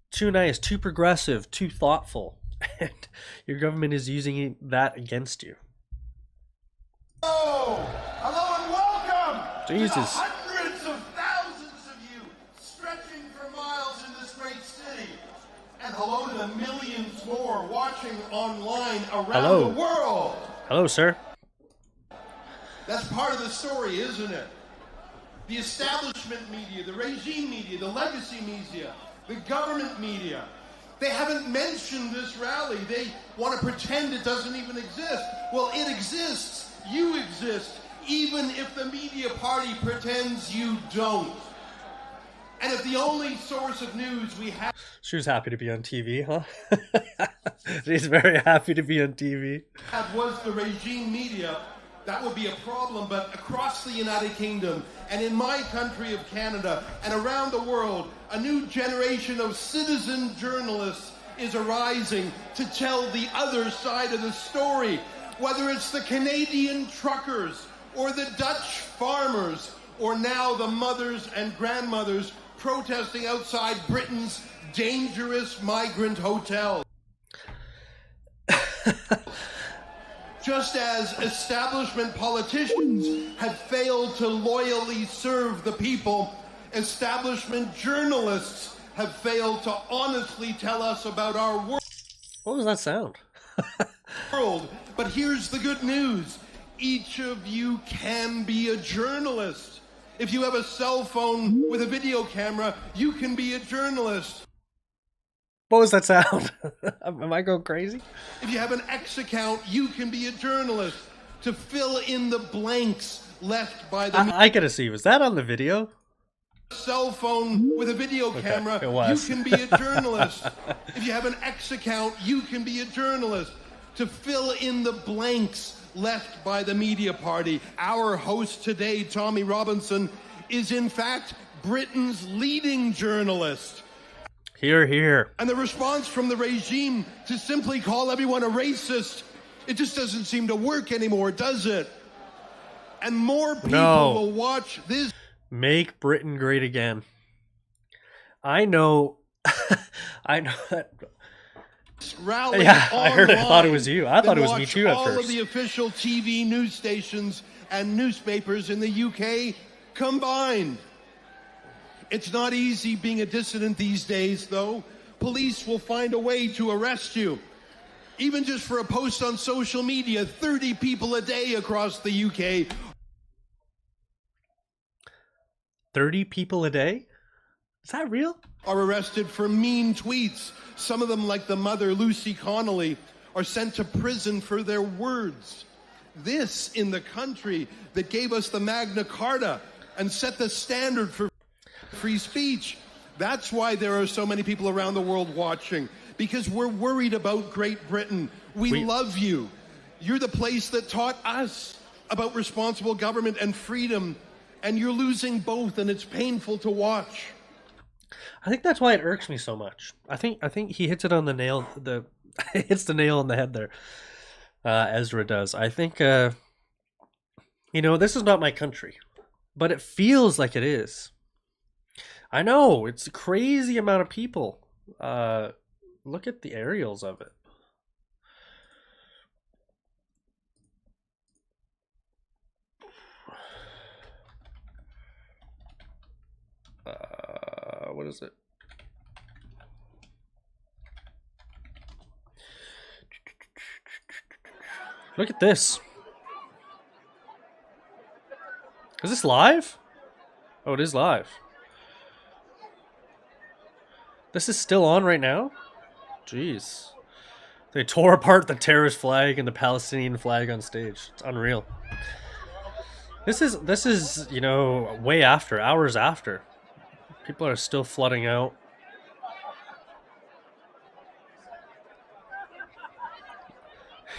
[SPEAKER 1] Too nice, too progressive, too thoughtful. And your government is using that against you.
[SPEAKER 12] Hello and welcome.
[SPEAKER 1] Jesus.
[SPEAKER 12] To the hundreds of thousands of you stretching for miles in this great city. And hello to the millions more watching online around the world.
[SPEAKER 1] Hello, sir.
[SPEAKER 12] That's part of the story, isn't it? The establishment media, the regime media, the legacy media, the government media. They haven't mentioned this rally. They want to pretend it doesn't even exist. Well, it exists. You exist. Even if the media party pretends you don't. And if the only source of news we have...
[SPEAKER 1] She was happy to be on TV, huh? She's very happy to be on TV.
[SPEAKER 12] ...was the regime media, that would be a problem. But across the United Kingdom and in my country of Canada and around the world, a new generation of citizen journalists is arising to tell the other side of the story. Whether it's the Canadian truckers or the Dutch farmers or now the mothers and grandmothers protesting outside Britain's dangerous migrant hotel. Just as establishment politicians have failed to loyally serve the people, establishment journalists have failed to honestly tell us about our world.
[SPEAKER 1] What was that sound?
[SPEAKER 12] But here's the good news. Each of you can be a journalist. If you have a cell phone with a video camera, you can be a journalist.
[SPEAKER 1] What was that sound? Am I going crazy?
[SPEAKER 12] If you have an X account, you can be a journalist to fill in the blanks left by the
[SPEAKER 1] I gotta see, was that on the video?
[SPEAKER 12] Cell phone with a video camera,
[SPEAKER 1] it was.
[SPEAKER 12] you can be a journalist. If you have an X account, you can be a journalist to fill in the blanks left by the media party. Our host today, Tommy Robinson, is in fact Britain's leading journalist.
[SPEAKER 1] Hear, hear.
[SPEAKER 12] And the response from the regime to simply call everyone a racist, it just doesn't seem to work anymore, does it? And more people will watch this.
[SPEAKER 1] Make Britain great again. I know. I know that.
[SPEAKER 12] Rally
[SPEAKER 1] yeah, I heard. I thought it was you. I thought it was me too at
[SPEAKER 12] all
[SPEAKER 1] first.
[SPEAKER 12] All of the official TV news stations and newspapers in the UK combined. It's not easy being a dissident these days, though. Police will find a way to arrest you. Even just for a post on social media, 30 people a day across the UK.
[SPEAKER 1] 30 people a day? Is that real?
[SPEAKER 12] Are arrested for mean tweets. Some of them, like the mother, Lucy Connolly, are sent to prison for their words. This in the country that gave us the Magna Carta and set the standard for free speech. That's why there are so many people around the world watching, because we're worried about Great Britain. We love you. You're the place that taught us about responsible government and freedom, and you're losing both, and it's painful to watch.
[SPEAKER 1] I think that's why it irks me so much. I think he hits it on the nail. Hits the nail on the head there. Ezra does. I think this is not my country, but it feels like it is. I know, it's a crazy amount of people. Look at the aerials of it. What is it? Look at this. Is this live? Oh, it is live. This is still on right now? Jeez. They tore apart the terrorist flag and the Palestinian flag on stage. It's unreal. This is, way after, hours after. People are still flooding out.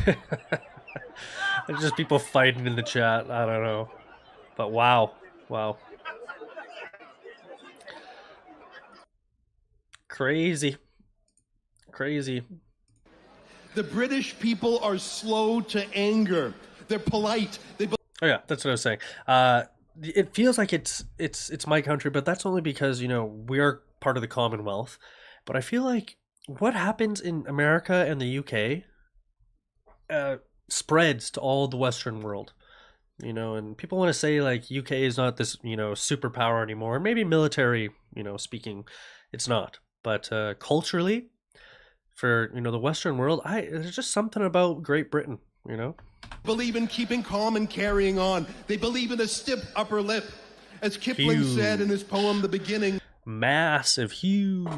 [SPEAKER 1] There's just people fighting in the chat. I don't know. But wow. Wow. Crazy. Crazy.
[SPEAKER 12] The British people are slow to anger. They're polite.
[SPEAKER 1] Oh yeah, that's what I was saying. It feels like it's my country, but that's only because, we are part of the Commonwealth. But I feel like what happens in America and the UK spreads to all the Western world. And people want to say like UK is not this, superpower anymore. Maybe military, speaking, it's not. But culturally, for, the Western world, there's just something about Great Britain,
[SPEAKER 12] Believe in keeping calm and carrying on. They believe in a stiff upper lip. As Kipling said in his poem, The Beginning.
[SPEAKER 1] Massive, huge.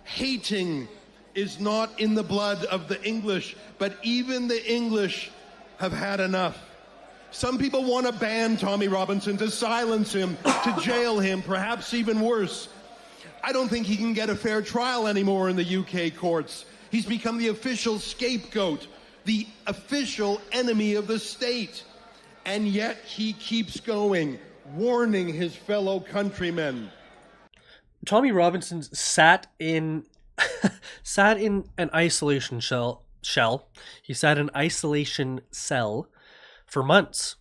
[SPEAKER 12] Hating is not in the blood of the English, but even the English have had enough. Some people want to ban Tommy Robinson, to silence him, to jail him, perhaps even worse. I don't think he can get a fair trial anymore in the UK courts. He's become the official scapegoat, the official enemy of the state. And yet he keeps going, warning his fellow countrymen.
[SPEAKER 1] Tommy Robinson sat in sat in an isolation shell. He sat in isolation cell for months.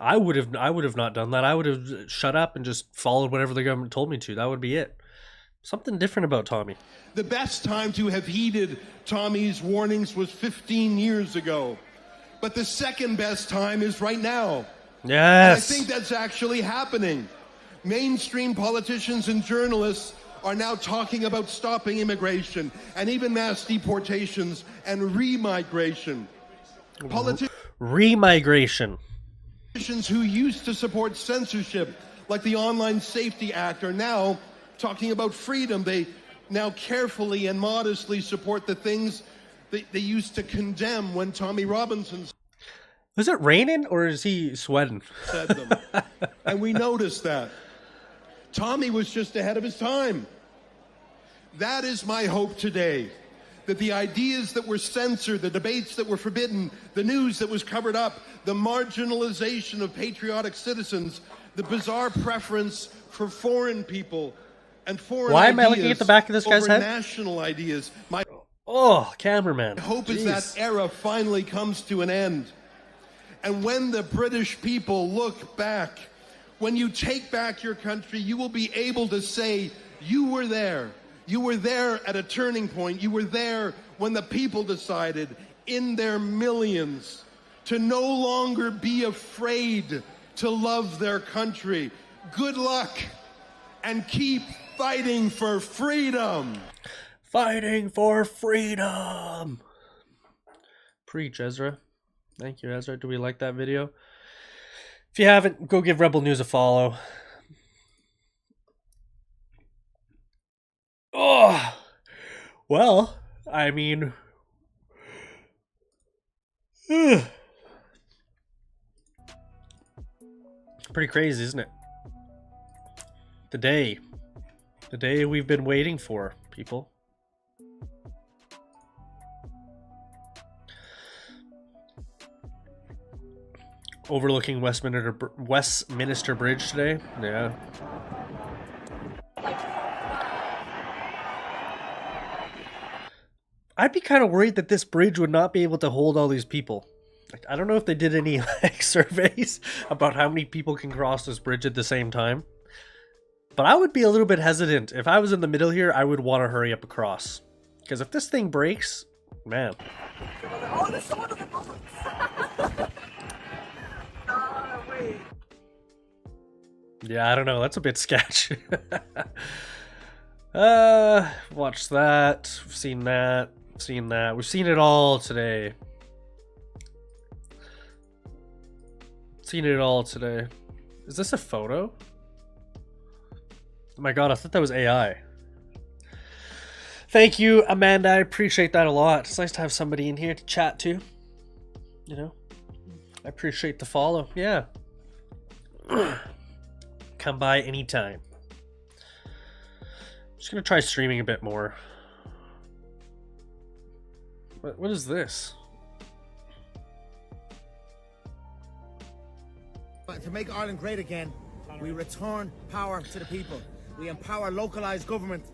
[SPEAKER 1] I would have not done that. I would have shut up and just followed whatever the government told me to. That would be it. Something different about Tommy.
[SPEAKER 12] The best time to have heeded Tommy's warnings was 15 years ago. But the second best time is right now.
[SPEAKER 1] Yes.
[SPEAKER 12] And I think that's actually happening. Mainstream politicians and journalists are now talking about stopping immigration and even mass deportations and remigration.
[SPEAKER 1] Remigration.
[SPEAKER 12] Politicians who used to support censorship, like the Online Safety Act, are now talking about freedom. They now carefully and modestly support the things they used to condemn when Tommy Robinson
[SPEAKER 1] Is it raining or is he sweating?
[SPEAKER 12] said them. And we noticed that. Tommy was just ahead of his time. That is my hope today, that the ideas that were censored, the debates that were forbidden, the news that was covered up, the marginalization of patriotic citizens, the bizarre preference for foreign people and foreign
[SPEAKER 1] Why
[SPEAKER 12] ideas
[SPEAKER 1] am I looking at the back of this guy's
[SPEAKER 12] over
[SPEAKER 1] head?
[SPEAKER 12] national ideas. My
[SPEAKER 1] cameraman.
[SPEAKER 12] hope is that era finally comes to an end. And when the British people look back, when you take back your country, you will be able to say, you were there. You were there at a turning point. You were there when the people decided in their millions to no longer be afraid to love their country. Good luck and keep fighting for freedom.
[SPEAKER 1] Fighting for freedom. Preach, Ezra. Thank you, Ezra. Do we like that video? If you haven't, go give Rebel News a follow. Oh, well, I mean, pretty crazy, isn't it? The day we've been waiting for, people. Overlooking Westminster Bridge today. Yeah. I'd be kind of worried that this bridge would not be able to hold all these people. Like, I don't know if they did any surveys about how many people can cross this bridge at the same time. But I would be a little bit hesitant. If I was in the middle here, I would want to hurry up across. Because if this thing breaks, man.
[SPEAKER 4] Oh, there's someone on the boat! No, wait.
[SPEAKER 1] Yeah, I don't know. That's a bit sketch. Watch that. We've seen that. Seen that. We've seen it all today. Seen it all today. Is this a photo? Oh my god, I thought that was AI. Thank you, Amanda. I appreciate that a lot. It's nice to have somebody in here to chat to. You know? I appreciate the follow. Yeah. Come by anytime. Just gonna try streaming a bit more. What is this?
[SPEAKER 13] To make Ireland great again, we return power to the people. We empower localised government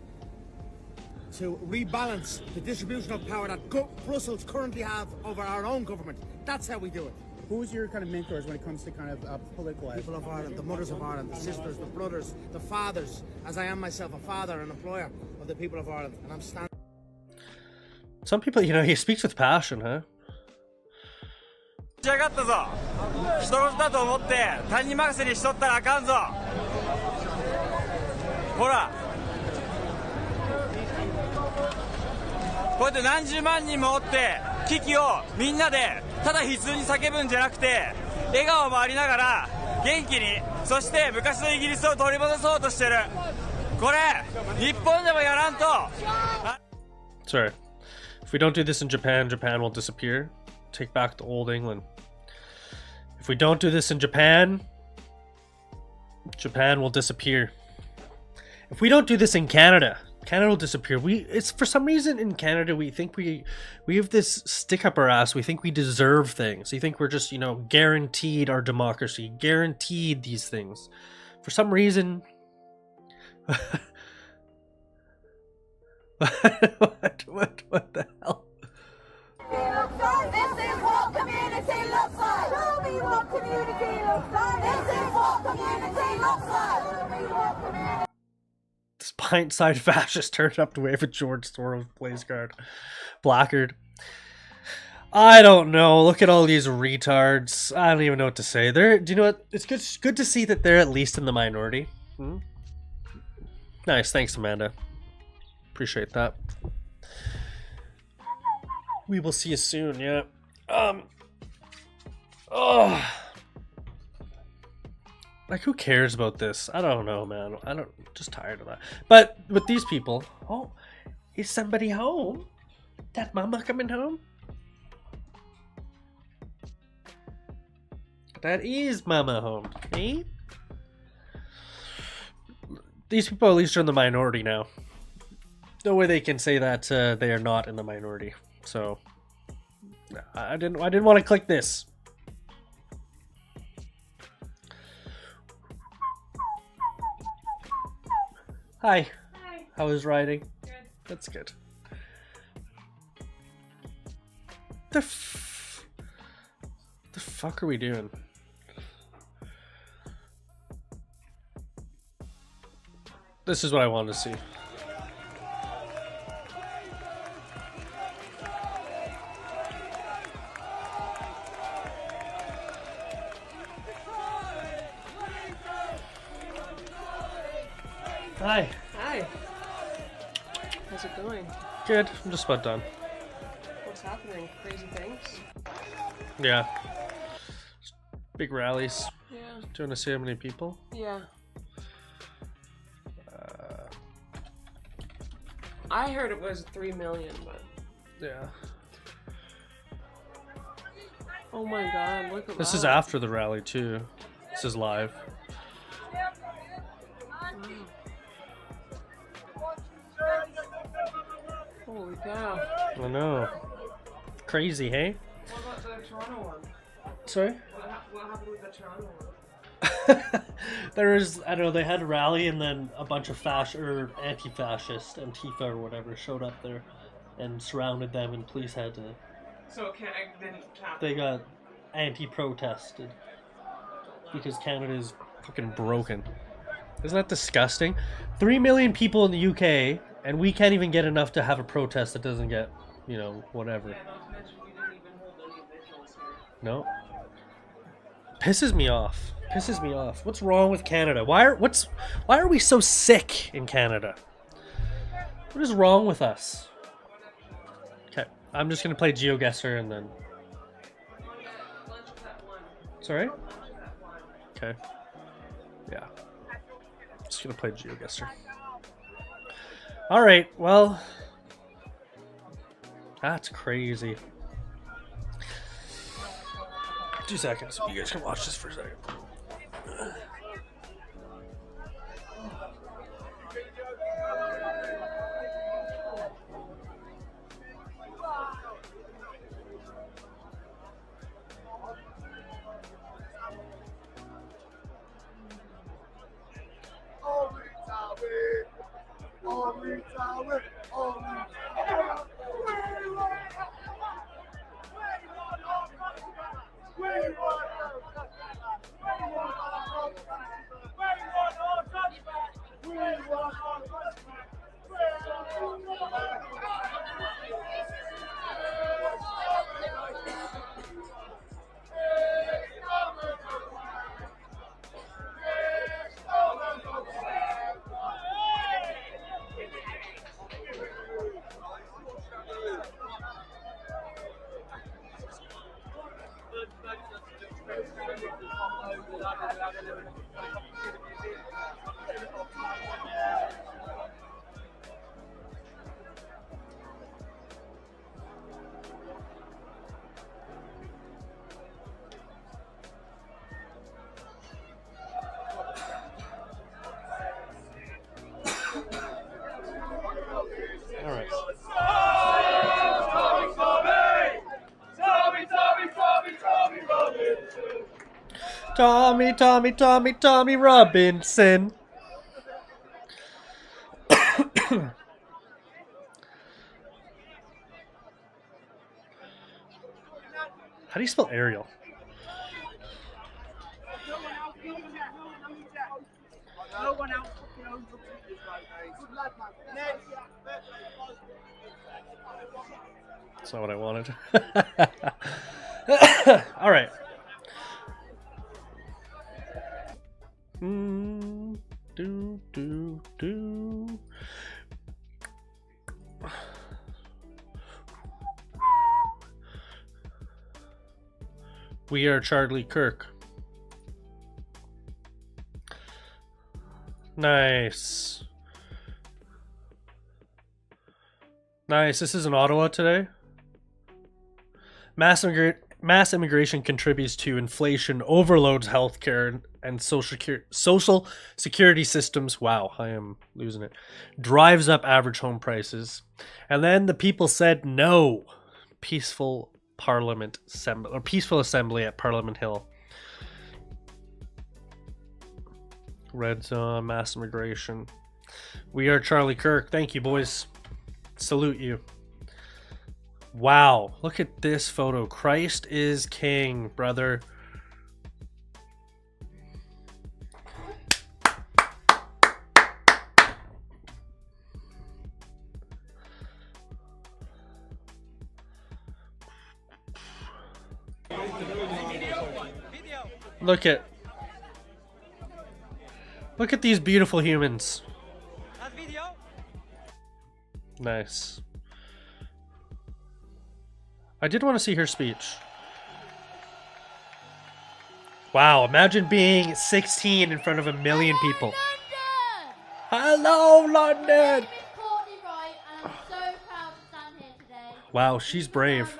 [SPEAKER 13] to rebalance the distribution of power that Brussels currently have over our own government. That's how we do it.
[SPEAKER 14] Who's your kind of mentors when it comes to kind of political life?
[SPEAKER 13] People of Ireland, the mothers of Ireland, the sisters, the brothers, the fathers, as I am myself a father and employer of the people of Ireland. And I'm standing.
[SPEAKER 1] Some people, you know, he speaks with passion, huh?
[SPEAKER 4] 仕上がったぞ。人事だと思って他人任せにしとったらあかんぞ。ほら。こうやって何十万人もおって危機をみんなでただ悲痛に叫ぶんじゃなくて笑顔もありながら元気にそして昔のイギリスを取り戻そうとしてる。これ日本でもやらんと。
[SPEAKER 1] Sorry. If we don't do this in Japan, Japan will disappear. Take back the old England. If we don't do this in Japan, Japan will disappear. If we don't do this in Canada, Canada will disappear. It's for some reason in Canada we think we have this stick up our ass. We think we deserve things. We think we're just, you know, guaranteed our democracy, guaranteed these things. For some reason, What the hell?
[SPEAKER 15] This is what community looks like. Show me what community looks like. This is what community looks like. Show me what community.
[SPEAKER 1] This pint-sized fascist turned up to wave at George Soros placard. I don't know. Look at all these retards. I don't even know what to say. Do you know what? It's good to see that they're at least in the minority. Nice, thanks, Amanda. Appreciate that. We will see you soon. Yeah. Oh. Like, who cares about this? I don't know, man. Just tired of that. But with these people, oh, is somebody home? That mama coming home? That is mama home, eh? These people at least are in the minority now. No way they can say that they are not in the minority. So I didn't want to click this. Hi. Hi. How was riding? Good. That's good. The fuck are we doing? This is what I wanted to see. Hi.
[SPEAKER 16] Hi. How's it going?
[SPEAKER 1] Good. I'm just about done.
[SPEAKER 16] What's happening? Crazy things?
[SPEAKER 1] Yeah. Big rallies.
[SPEAKER 16] Yeah.
[SPEAKER 1] Do you want to see how many people?
[SPEAKER 16] Yeah. I heard it was 3 million, but...
[SPEAKER 1] Yeah.
[SPEAKER 16] Oh my god, look at that.
[SPEAKER 1] This is after the rally, too. This is live.
[SPEAKER 16] Holy cow.
[SPEAKER 1] I know. Crazy, hey?
[SPEAKER 16] What about the Toronto one?
[SPEAKER 1] Sorry?
[SPEAKER 16] What happened with the Toronto one?
[SPEAKER 1] There was, I don't know, they had a rally and then a bunch of anti-fascist, Antifa or whatever, showed up there and surrounded them and police had to...
[SPEAKER 16] So it didn't happen.
[SPEAKER 1] They got anti-protested because Canada is fucking broken. Isn't that disgusting? 3 million people in the UK and we can't even get enough to have a protest that doesn't get, you know, whatever.
[SPEAKER 16] Yeah, not to mention we didn't even hold any vigils here.
[SPEAKER 1] No. Pisses me off. Pisses me off. What's wrong with Canada? Why are we so sick in Canada? What is wrong with us? Okay, I'm just gonna play GeoGuessr and then. Sorry? Okay. Yeah. Just gonna play GeoGuessr. All right. Well, that's crazy. 2 seconds. You guys can watch this for a second. Tommy Robinson. How do you spell Ariel?
[SPEAKER 17] No one else fucking owns up to this right, mate. Good lad, man.
[SPEAKER 1] That's not what I wanted. All right. Do. We are Charlie Kirk. Nice. Nice. This is in Ottawa today. Mass immigration contributes to inflation, overloads healthcare and social security systems. Wow, I am losing it. Drives up average home prices. And then the people said no. Peaceful assembly at Parliament Hill. Reds on mass immigration. We are Charlie Kirk. Thank you, boys. Salute you. Wow, look at this photo. Christ is king, brother. Look at these beautiful humans. Nice. I did want to see her speech. Wow, imagine being 16 in front of 1 million people. Hello, London! Wow, she's brave.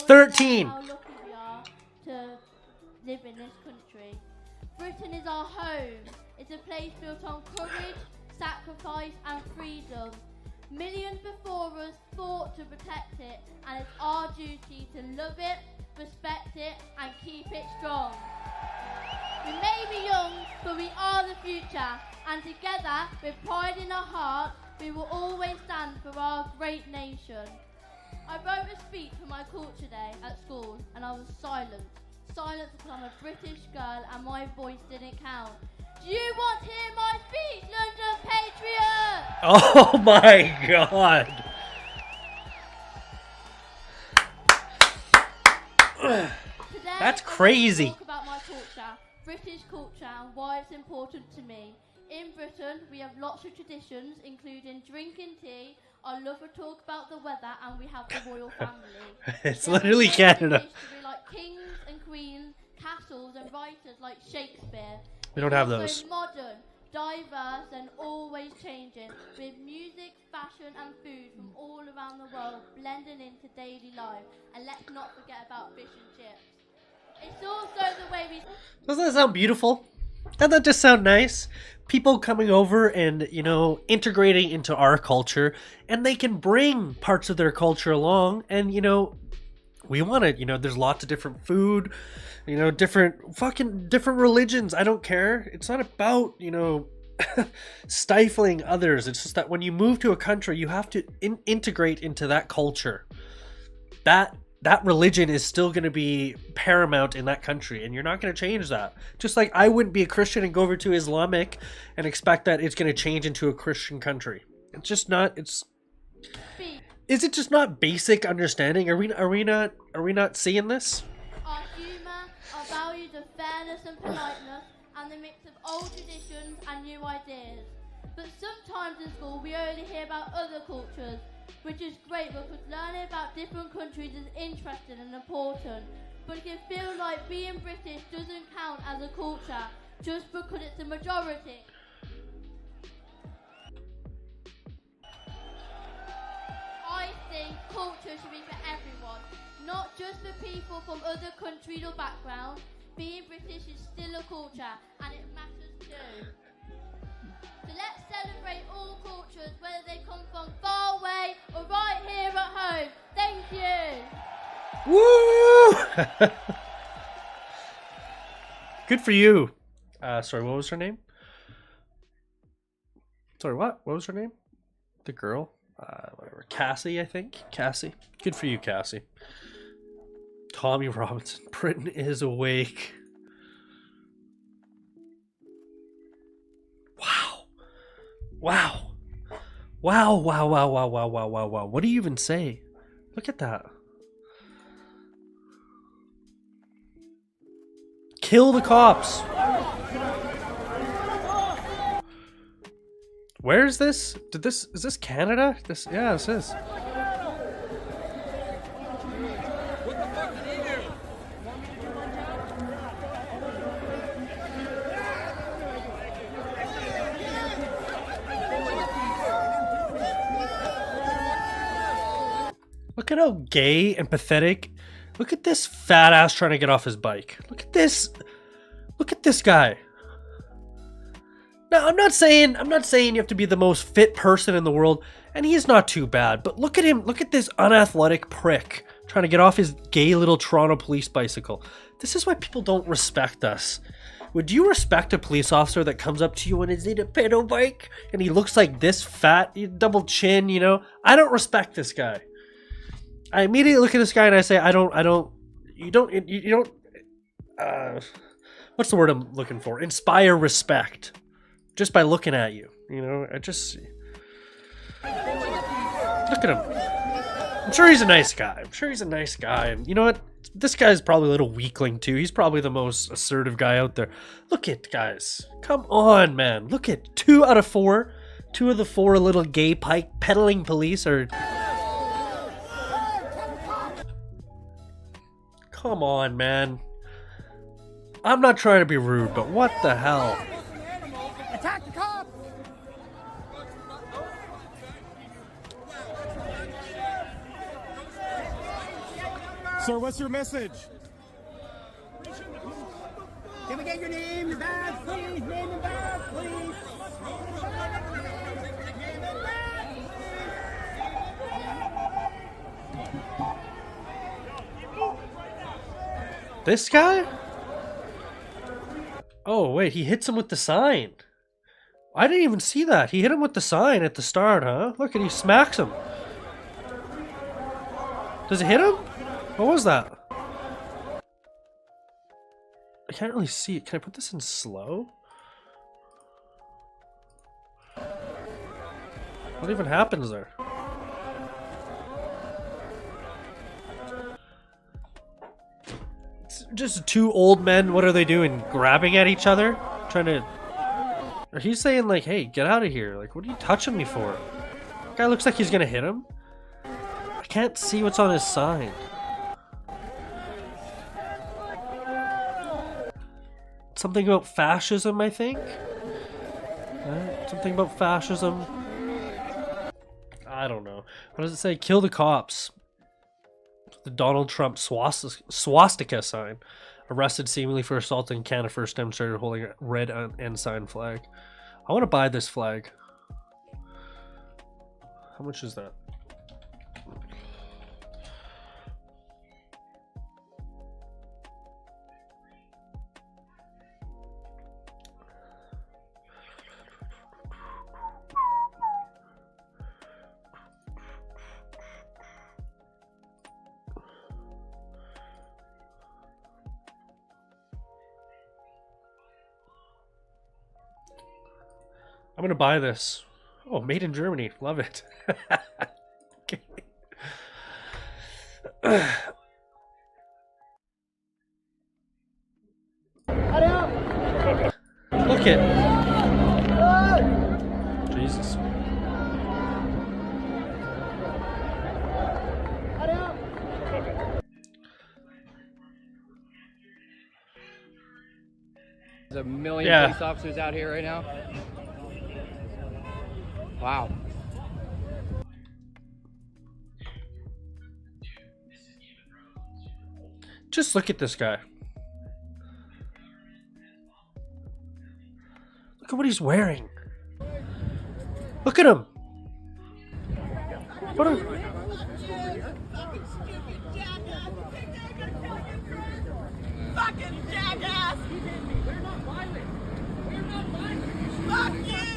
[SPEAKER 1] 13!
[SPEAKER 18] How lucky we are to live in this country. Britain is our home. It's a place built on courage, sacrifice and freedom. Millions before us fought to protect it, and it's our duty to love it, respect it and keep it strong. We may be young, but we are the future, and together, with pride in our hearts, we will always stand for our great nation. I wrote a speech for my culture day at school, and I was silent. Silent because I'm a British girl and my voice didn't count. Do you want to hear my speech, London Patriot?
[SPEAKER 1] Oh my god.
[SPEAKER 18] Today,
[SPEAKER 1] That's crazy.
[SPEAKER 18] I want to talk about my culture, British culture, and why it's important to me. In Britain, we have lots of traditions, including drinking tea. I love to talk about the weather, and we have the royal family.
[SPEAKER 1] It's literally Canada.
[SPEAKER 18] History like kings and queens, castles, and writers like Shakespeare.
[SPEAKER 1] We don't have
[SPEAKER 18] It's
[SPEAKER 1] those.
[SPEAKER 18] modern, diverse, and always changing, with music, fashion, and food from all around the world blending into daily life. And let's not forget about fish and chips. It's also the way we.
[SPEAKER 1] Doesn't that sound beautiful? Doesn't that just sound nice? People coming over and, you know, integrating into our culture, and they can bring parts of their culture along, and, you know, we want to, you know, there's lots of different food, you know, different religions. I don't care. It's not about, you know, stifling others. It's just that when you move to a country, you have to integrate into that culture. That religion is still going to be paramount in that country, and you're not going to change that. Just like I wouldn't be a Christian and go over to Islamic and expect that it's going to change into a Christian country. It's just not. Is it just not basic understanding? Are we not seeing this?
[SPEAKER 18] Our humour, our values of fairness and politeness, and the mix of old traditions and new ideas. But sometimes in school we only hear about other cultures, which is great because learning about different countries is interesting and important. But it can feel like being British doesn't count as a culture just because it's the majority. I think culture should be for everyone, not just for people from other countries or backgrounds. Being British is still a culture, and it matters too. So let's celebrate all cultures, whether they come from far away or right here at home. Thank you.
[SPEAKER 1] Woo! Good for you. Sorry, what was her name? Sorry, what? What was her name? The girl? Whatever. Cassie, I think. Cassie. Good for you, Cassie. Tommy Robinson. Britain is awake. Wow. Wow. Wow, wow, wow, wow, wow, wow, wow, wow. What do you even say? Look at that. Kill the cops. Where is this? Is this Canada? Yeah, this is. Look at how gay and pathetic. Look at this fat ass trying to get off his bike. Look at this. Look at this guy. Now, I'm not saying you have to be the most fit person in the world, and he's not too bad, but look at him. Look at this unathletic prick trying to get off his gay little Toronto police bicycle. This is why people don't respect us. Would you respect a police officer that comes up to you and is in a pedal bike and he looks like this fat, double chin, you know? I don't respect this guy. I immediately look at this guy and I say, you don't, what's the word I'm looking for? Inspire respect. Just by looking at you, you know, look at him. I'm sure he's a nice guy. And you know what? This guy's probably a little weakling too. He's probably the most assertive guy out there. Look at guys. Come on, man. Look at 2 out of 4. 2 of the 4 little gay pike peddling police are... Come on, man. I'm not trying to be rude, but what the hell?
[SPEAKER 17] Attack the cop!
[SPEAKER 3] Sir, what's your message?
[SPEAKER 17] Can we get your name, your badge, please? Name and badge, please.
[SPEAKER 1] This guy? Oh, wait, he hits him with the sign. I didn't even see that. He hit him with the sign at the start, huh? Look, and he smacks him. Does it hit him? What was that? I can't really see it. Can I put this in slow? What even happens there? It's just 2 old men. What are they doing? Grabbing at each other? Trying to... Or he's saying like, hey, get out of here. Like, what are you touching me for? Guy looks like he's gonna hit him. I can't see what's on his sign. Something about fascism, I think. Something about fascism. I don't know. What does it say? Kill the cops. The Donald Trump swastika sign. Arrested seemingly for assaulting Canada first demonstrator holding a red ensign flag. I want to buy this flag. How much is that? I'm gonna buy this. Oh, made in Germany. Love it. Okay. Look it. Jesus.
[SPEAKER 19] There's a million police officers out here right now. Wow.
[SPEAKER 1] Just look at this guy. Look at what he's wearing. Look at him. What a...
[SPEAKER 15] Fucking jackass! We're not violent. We're not violent. Fuck you!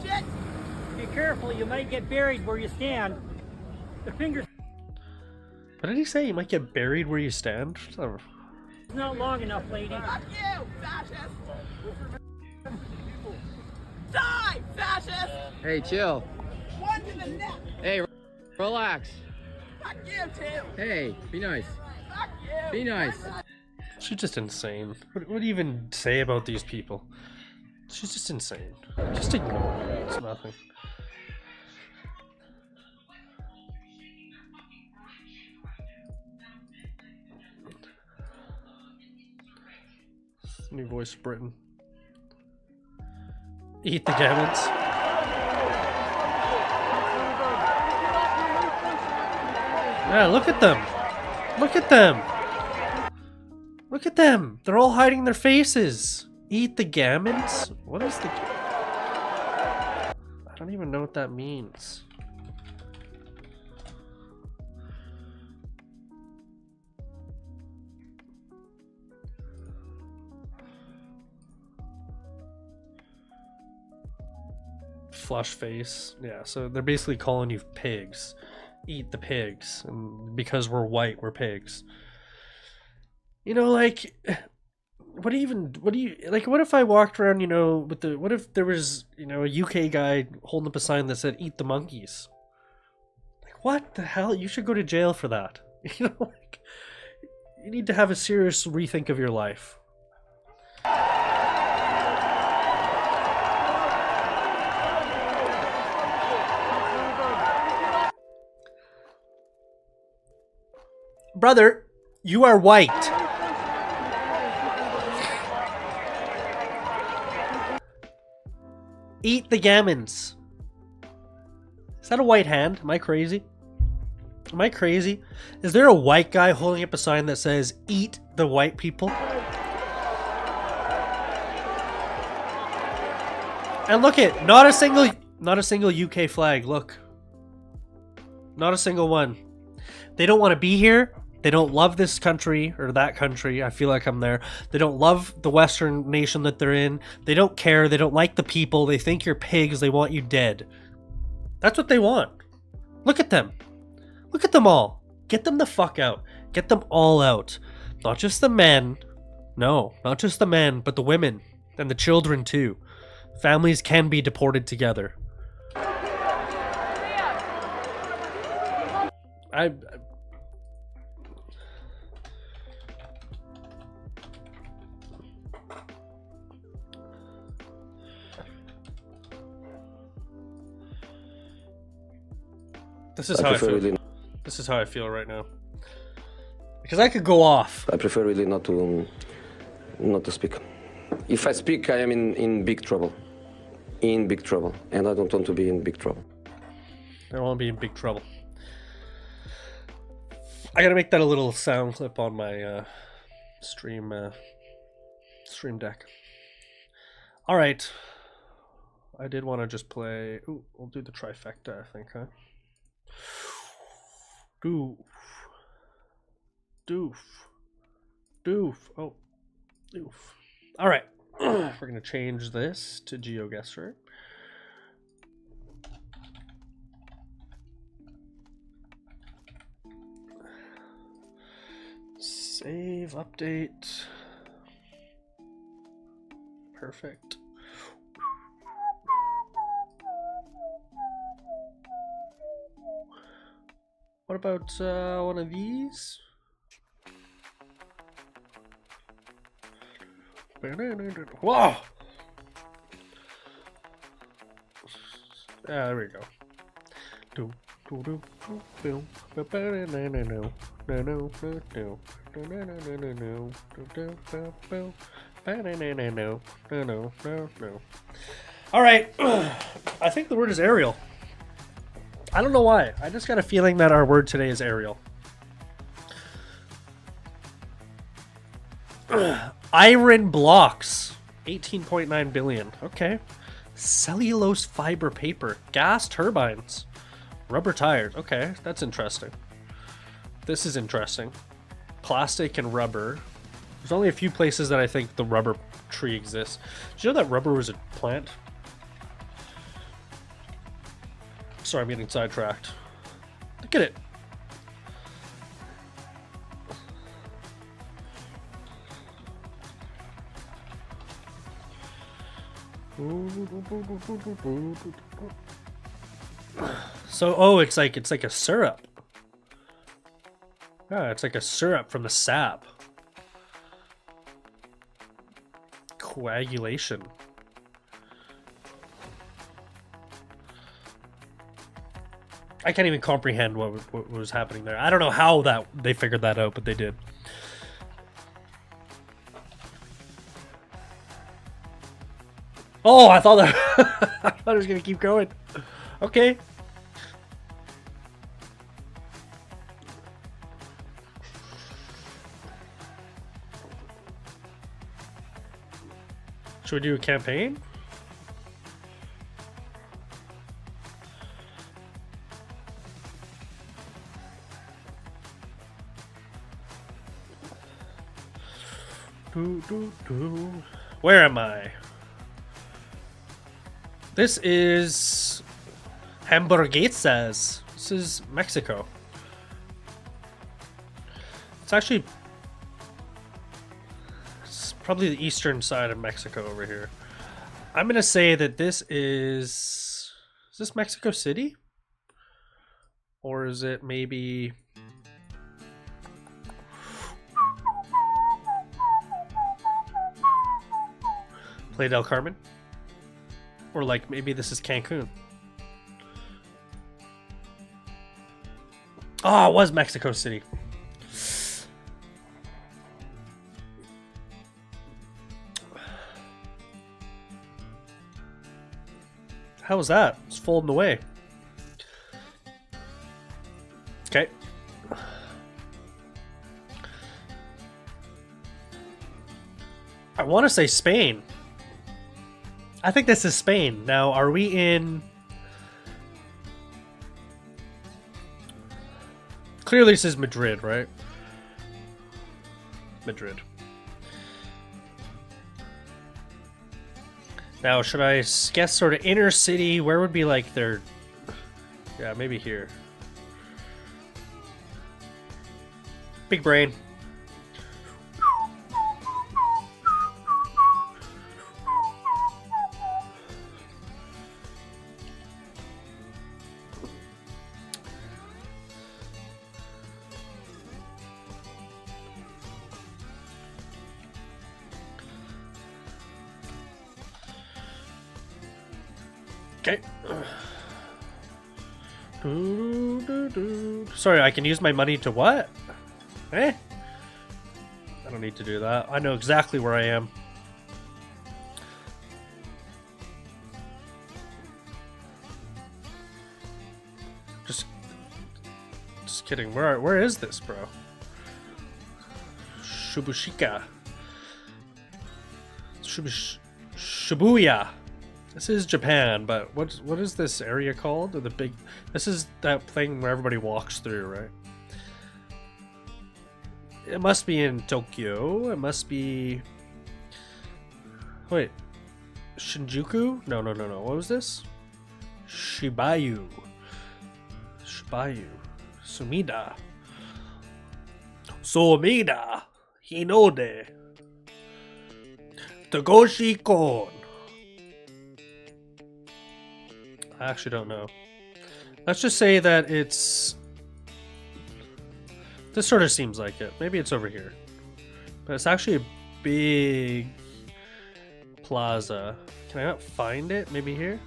[SPEAKER 15] Shit!
[SPEAKER 17] Be careful, you might get buried where you stand. The fingers.
[SPEAKER 1] What did he say? You might get buried where you stand?
[SPEAKER 17] Not long enough, lady.
[SPEAKER 15] Fuck you, fascist! Die, fascist!
[SPEAKER 19] Hey, chill.
[SPEAKER 15] One to the neck!
[SPEAKER 19] Hey, relax.
[SPEAKER 15] Fuck you, too!
[SPEAKER 19] Hey, be nice.
[SPEAKER 15] Fuck you!
[SPEAKER 19] Be nice.
[SPEAKER 1] She's just insane. What do you even say about these people? She's just insane. Just ignore her. It's nothing. New voice of Britain. Eat the gammons. Yeah, look at them. Look at them. Look at them. They're all hiding their faces. Eat the gammons? What is the... I don't even know what that means. Flush face. Yeah, so they're basically calling you pigs. Eat the pigs. And because we're white, we're pigs. You know, like, what do you, like, what if I walked around, you know, with the, what if there was, you know, a UK guy holding up a sign that said, eat the monkeys? Like, what the hell? You should go to jail for that. You know, like, you need to have a serious rethink of your life. Brother, you are white. Eat the gammons. Is that a white hand? Am I crazy? Am I crazy? Is there a white guy holding up a sign that says, eat the white people? And look it, not a single UK flag, look. Not a single one. They don't want to be here. They don't love this country or that country. I feel like I'm there. They don't love the Western nation that they're in. They don't care. They don't like the people. They think you're pigs. They want you dead. That's what they want. Look at them. Look at them all. Get them the fuck out. Get them all out. Not just the men. No, not just the men, but the women and the children too. Families can be deported together. This is how I feel. This is how I feel right now. Because I could go off.
[SPEAKER 20] I prefer really not to speak. If I speak, I am in big trouble. In big trouble. And I don't want to be in big trouble.
[SPEAKER 1] I don't want to be in big trouble. I gotta make that a little sound clip on my stream deck. All right. I did want to just play. Ooh, we'll do the trifecta, I think, huh? Doof. Doof. Doof. Oh. Doof. All right. We're going to change this to GeoGuessr. Save, update. Perfect. What about one of these? Whoa! There we go. All right. I think the word is aerial. I don't know why. I just got a feeling that our word today is aerial. Iron blocks. 18.9 billion. Okay. Cellulose fiber paper. Gas turbines. Rubber tires. Okay, that's interesting. This is interesting. Plastic and rubber. There's only a few places that I think the rubber tree exists. Did you know that rubber was a plant? Sorry, I'm getting sidetracked. Look at it. So, oh, it's like a syrup. Ah, it's like a syrup from the sap. Coagulation. I can't even comprehend what was happening there. I don't know how they figured that out, but they did. Oh, I thought that I thought it was gonna keep going. Okay. Should we do a campaign? Where am I? This is Hamburguesas. This is Mexico. It's actually probably the eastern side of Mexico over here. I'm gonna say that this is this Mexico City? Or is it maybe Playa del Carmen? Or like maybe this is Cancun. Oh, it was Mexico City. How was that? It's folding away. Okay. I want to say Spain. I think this is Spain. Now, are we in... Clearly this is Madrid, right? Madrid. Now, should I guess sort of inner city? Where would be like their... Yeah, maybe here. Big brain. Okay. Sorry, I can use my money to what? Eh? I don't need to do that. I know exactly where I am. Just kidding. Where is this, bro? Shibuya. Shibuya. This is Japan, but what is this area called? The big... This is that thing where everybody walks through, right? It must be in Tokyo. It must be... Wait. Shinjuku? No. What was this? Shibayu. Sumida. Hinode. Togoshi-kon. I actually don't know. Let's just say that it's... This sort of seems like it. Maybe it's over here. But it's actually a big plaza. Can I not find it? Maybe here?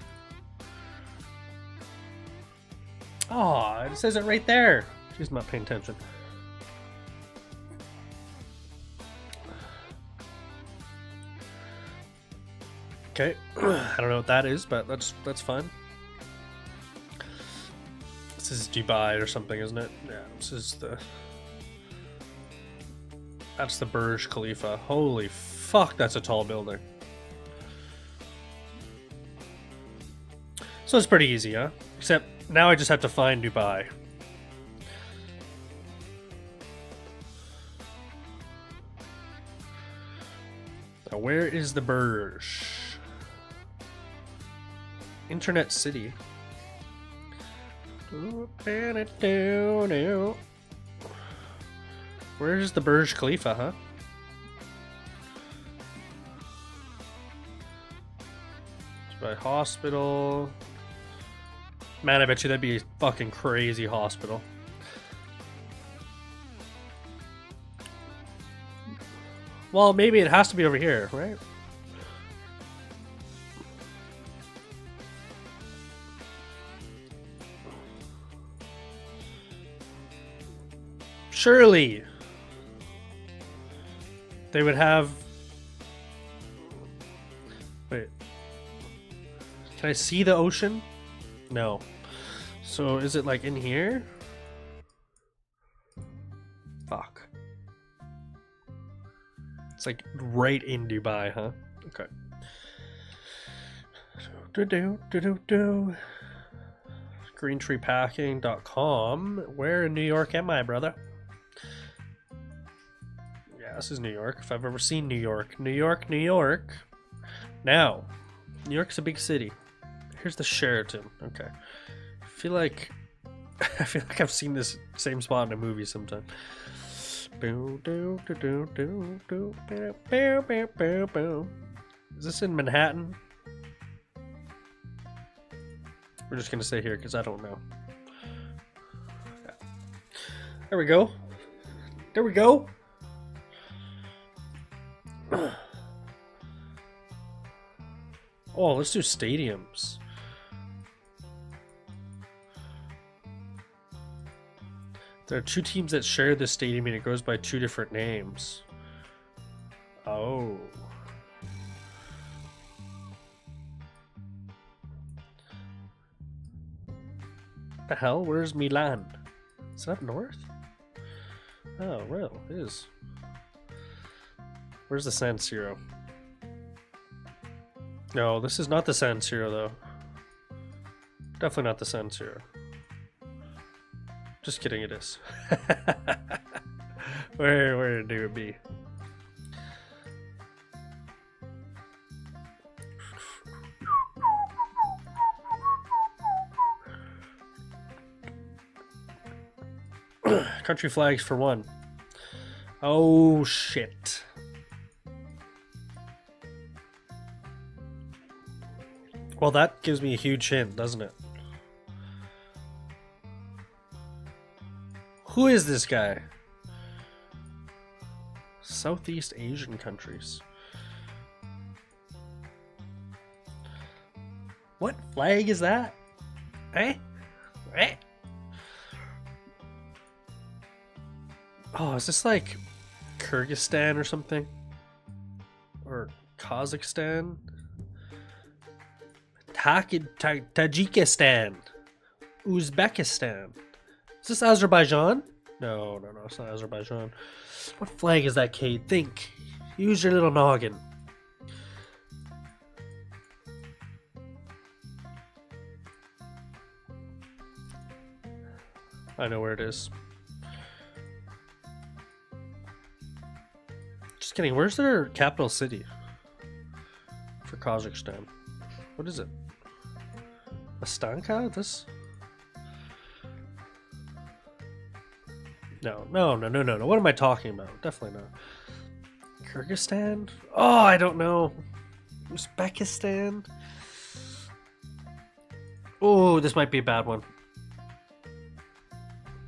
[SPEAKER 1] Oh, it says it right there. She's not paying attention. Okay. I don't know what that is, but that's fine. This is Dubai or something, isn't it? Yeah, this is the... That's the Burj Khalifa. Holy fuck, that's a tall building. So it's pretty easy, huh? Except now I just have to find Dubai. Now where is the Burj? Internet City. Where's the Burj Khalifa, huh? by hospital. Man, I bet you that'd be a fucking crazy hospital. Well, maybe it has to be over here, right? Surely they would have... Wait. Can I see the ocean? No. So is it like in here? Fuck. It's like right in Dubai, huh? Okay. GreenTreePacking.com. Where in New York am I, brother? Yeah, this is New York. If I've ever seen New York. New York, New York. Now, New York's a big city. Here's the Sheraton. Okay. I feel like I've seen this same spot in a movie sometime. Is this in Manhattan? We're just gonna stay here because I don't know. Yeah. There we go. There we go. Oh, let's do stadiums. There are two teams that share this stadium and it goes by two different names. Oh. The hell? Where's Milan? Is it up north? Oh, well, it is. Where's the San Siro? No, this is not the San Siro, though. Definitely not the San Siro. Just kidding, it is. Where do it be? Country flags for one. Oh shit. Well, that gives me a huge hint, doesn't it? Who is this guy? Southeast Asian countries. What flag is that? Eh? Eh? Oh, is this like Kyrgyzstan or something? Or Kazakhstan? Tajikistan. Uzbekistan. Is this Azerbaijan? No, it's not Azerbaijan. What flag is that, Cade? Think. Use your little noggin. I know where it is. Just kidding. Where's their capital city? For Kazakhstan. What is it? Astanka? This? No. What am I talking about? Definitely not. Kyrgyzstan? Oh, I don't know. Uzbekistan? Oh, this might be a bad one.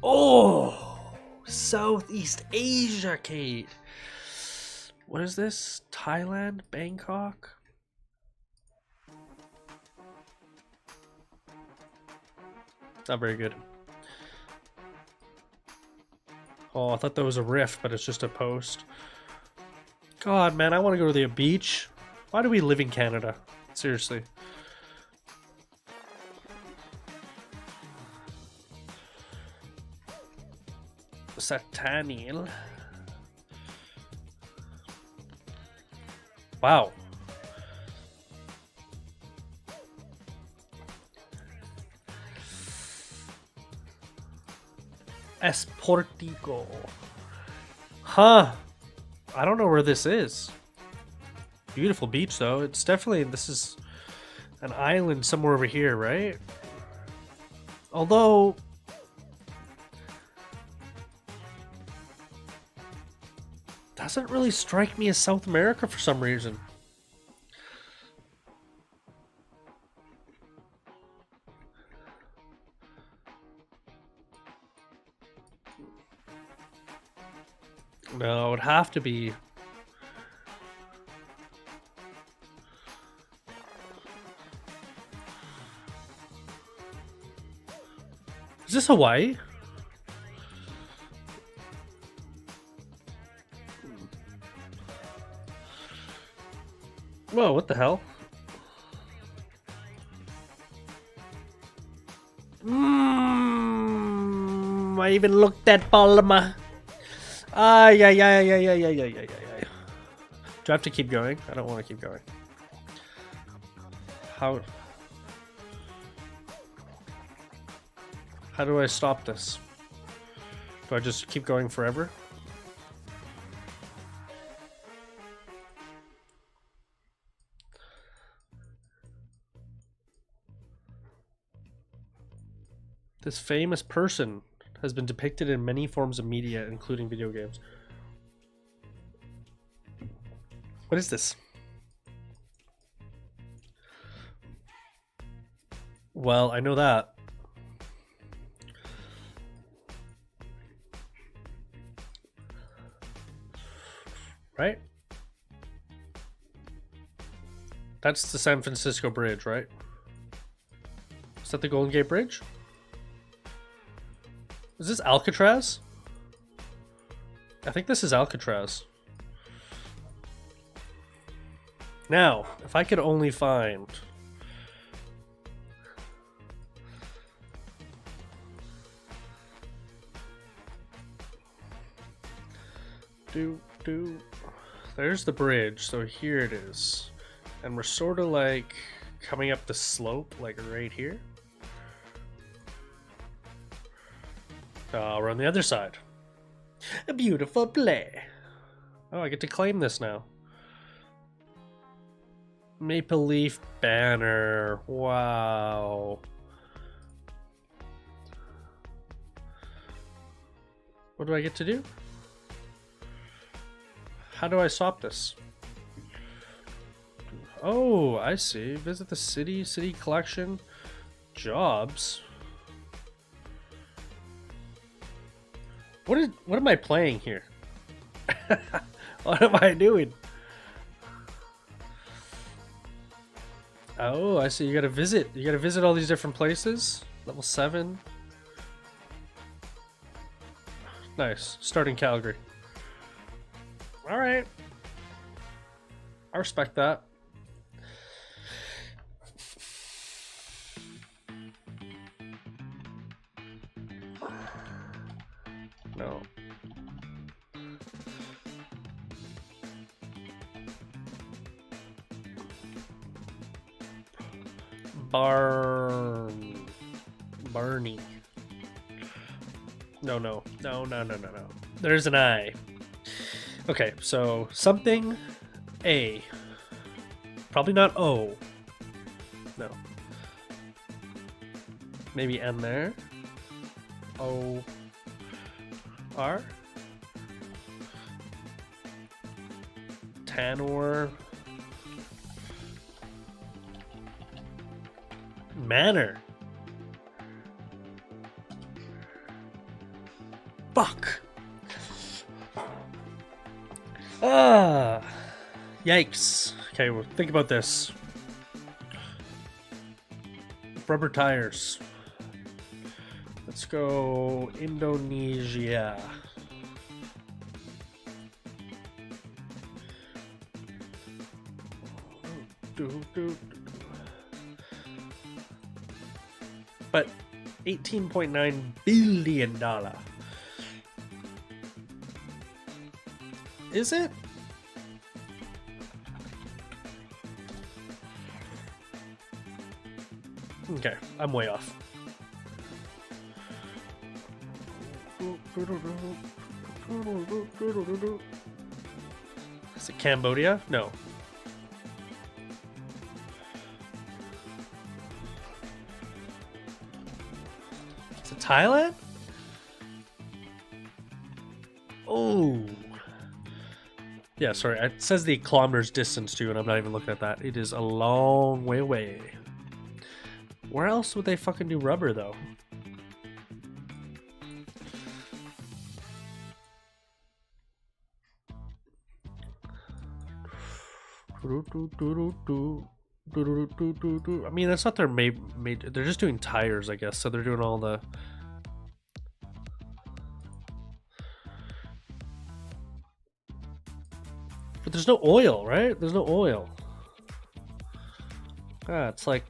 [SPEAKER 1] Oh, Southeast Asia, Kate. What is this? Thailand? Bangkok? Not very good. Oh, I thought that was a rift, but it's just a post. God, man, I want to go to the beach. Why do we live in Canada? Seriously. Satanil. Wow. Esportico. Huh. I don't know where this is. Beautiful beach, though. It's definitely... This is an island somewhere over here, right? Although... doesn't really strike me as South America for some reason. No, it would have to be. Is this Hawaii? Whoa, what the hell? I even looked at Palma. Ay, ay, ay, ay, ay, ay, ay, ay, ay. Do I have to keep going? I don't want to keep going. How do I stop this? Do I just keep going forever? This famous person has been depicted in many forms of media, including video games. What is this? Well, I know that. Right? That's the San Francisco Bridge, right? Is that the Golden Gate Bridge? Is this Alcatraz? I think this is Alcatraz. Now, if I could only find... There's the bridge, so here it is. And we're sort of like coming up the slope, like right here. We're on the other side. A beautiful play. Oh, I get to claim this now. Maple Leaf banner. Wow. What do I get to do? How do I stop this? Oh, I see. Visit the city collection, jobs. What am I playing here? What am I doing? Oh, I see. You gotta visit. You gotta visit all these different places. Level 7. Nice. Starting Calgary. Alright. I respect that. No. Barney. No. There's an I. Okay, so something A. Probably not O. No. Maybe N there. O. R. Tanor. Manor. Fuck. Yikes. Okay, well, think about this. Rubber tires. Let's go Indonesia. But $18.9 billion. Is it? Okay, I'm way off. Is it Cambodia? No. Is it Thailand? Oh. Yeah, sorry. It says the kilometers distance too, and I'm not even looking at that. It is a long way away. Where else would they fucking do rubber, though? I mean, that's not their made. They're just doing tires, I guess. So they're doing all the. But there's no oil, right? There's no oil. Ah, it's like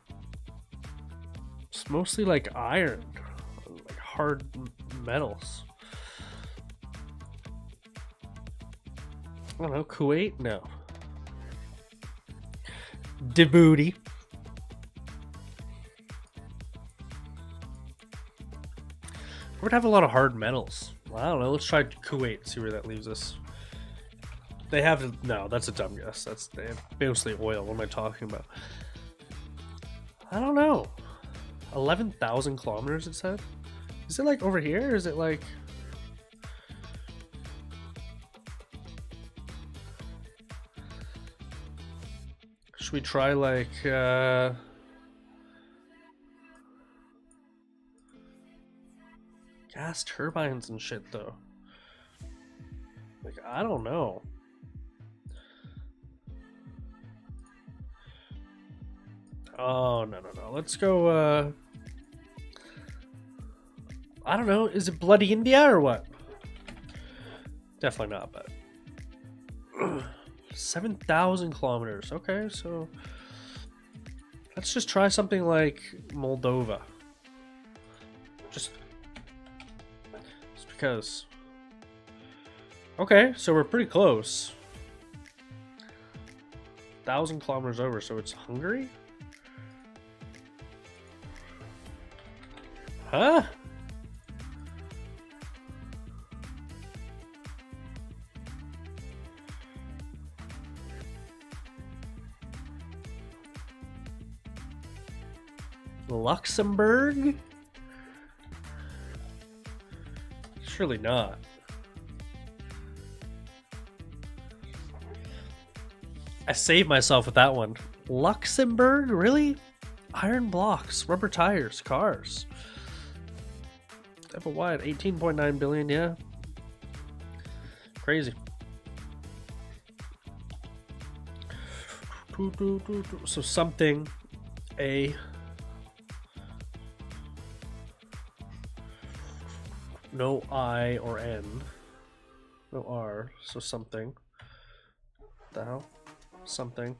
[SPEAKER 1] it's mostly like iron, like hard metals. I don't know, Kuwait? No. Djibouti. Would have a lot of hard metals. Well, I don't know. Let's try Kuwait. See where that leaves us. They have no. That's a dumb guess. They have mostly oil. What am I talking about? I don't know. 11,000 kilometers. It said. Is it like over here? Or is it like? Should we try like? Gas turbines and shit though. Like, I don't know. Oh, no. Let's go, I don't know. Is it Bloody India or what? Definitely not, but 7,000 kilometers. Okay, so let's just try something like Moldova. Just because. Okay, so we're pretty close. 1,000 kilometers over, so it's Hungary? Huh? Luxembourg? Surely not. I saved myself with that one. Luxembourg? Really? Iron blocks, rubber tires, cars. Type of wide, 18.9 billion, yeah. Crazy. So something, A. No I or N. No R, so something. What the hell? Something.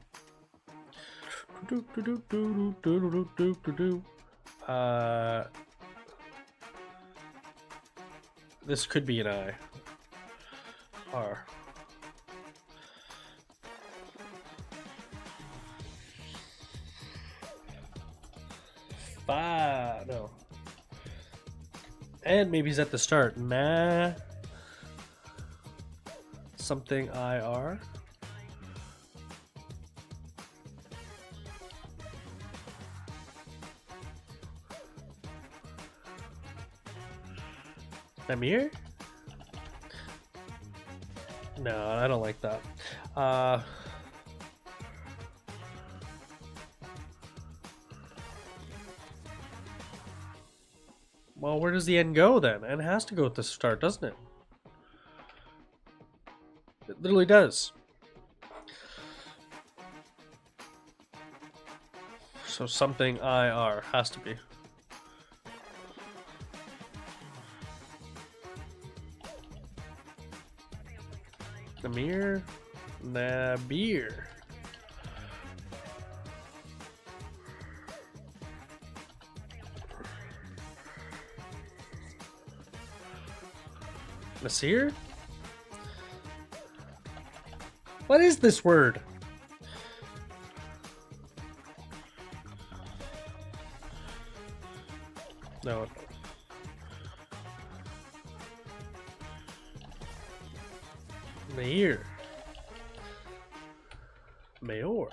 [SPEAKER 1] This could be an I. R. No. And maybe he's at the start. Nah. Something IR. Amir? No, I don't like that. Well, where does the N go then? N has to go at the start, doesn't it? It literally does. So something IR has to be. Namir? Nabir. Nasir? What is this word? No. Mayor. Mayor.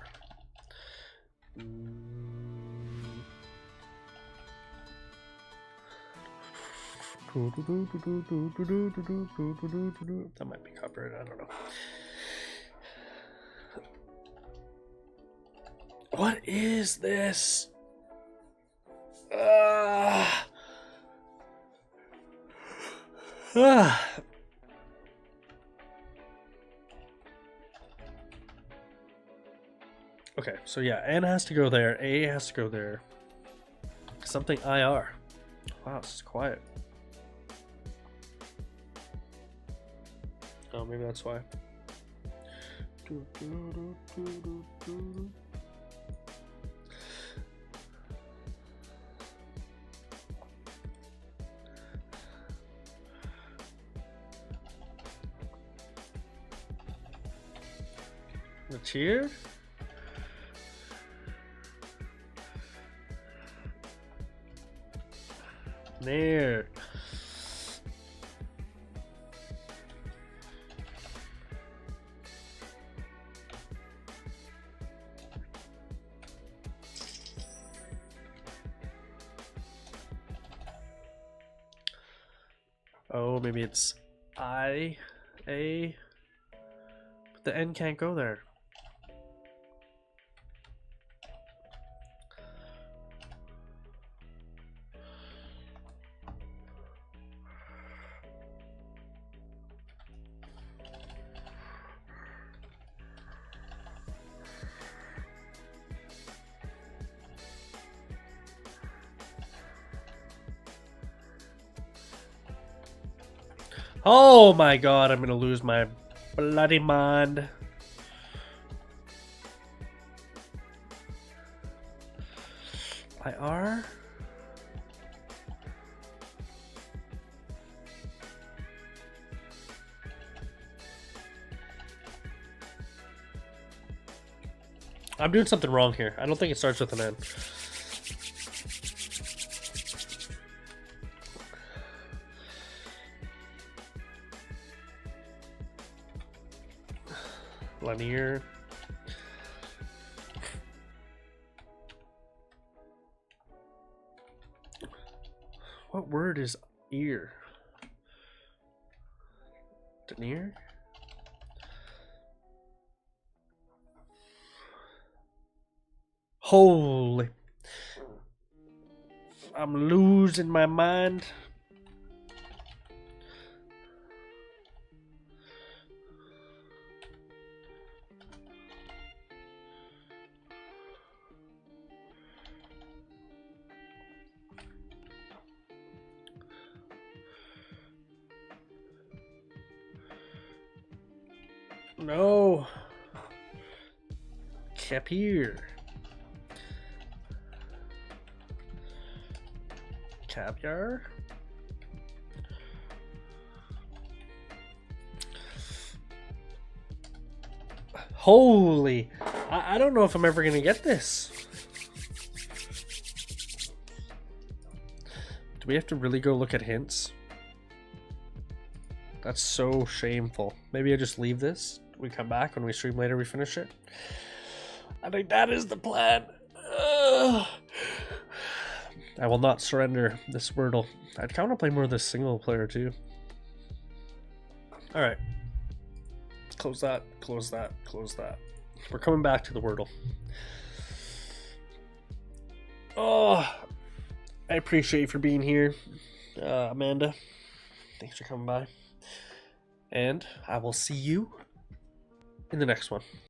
[SPEAKER 1] That might be copyrighted, I don't know. What is this? Okay, so yeah, N has to go there. A has to go there. Something IR. Wow, it's quiet. Oh, maybe that's why. The cheer? There. Oh, maybe it's I, A, but the N can't go there. Oh my god, I'm gonna lose my bloody mind. IR? I'm doing something wrong here. I don't think it starts with an N. Linear. What word is ear? Denier? Holy. I'm losing my mind. No. Cap here. Caviar. Holy. I don't know if I'm ever going to get this. Do we have to really go look at hints? That's so shameful. Maybe I just leave this. We come back when we stream later, we finish it. I think that is the plan. Ugh. I will not surrender this Wordle. I'd kind of play more of this single player too. Alright. Close that, close that, close that. We're coming back to the Wordle. Oh, I appreciate you for being here, Amanda. Thanks for coming by. And I will see you in the next one.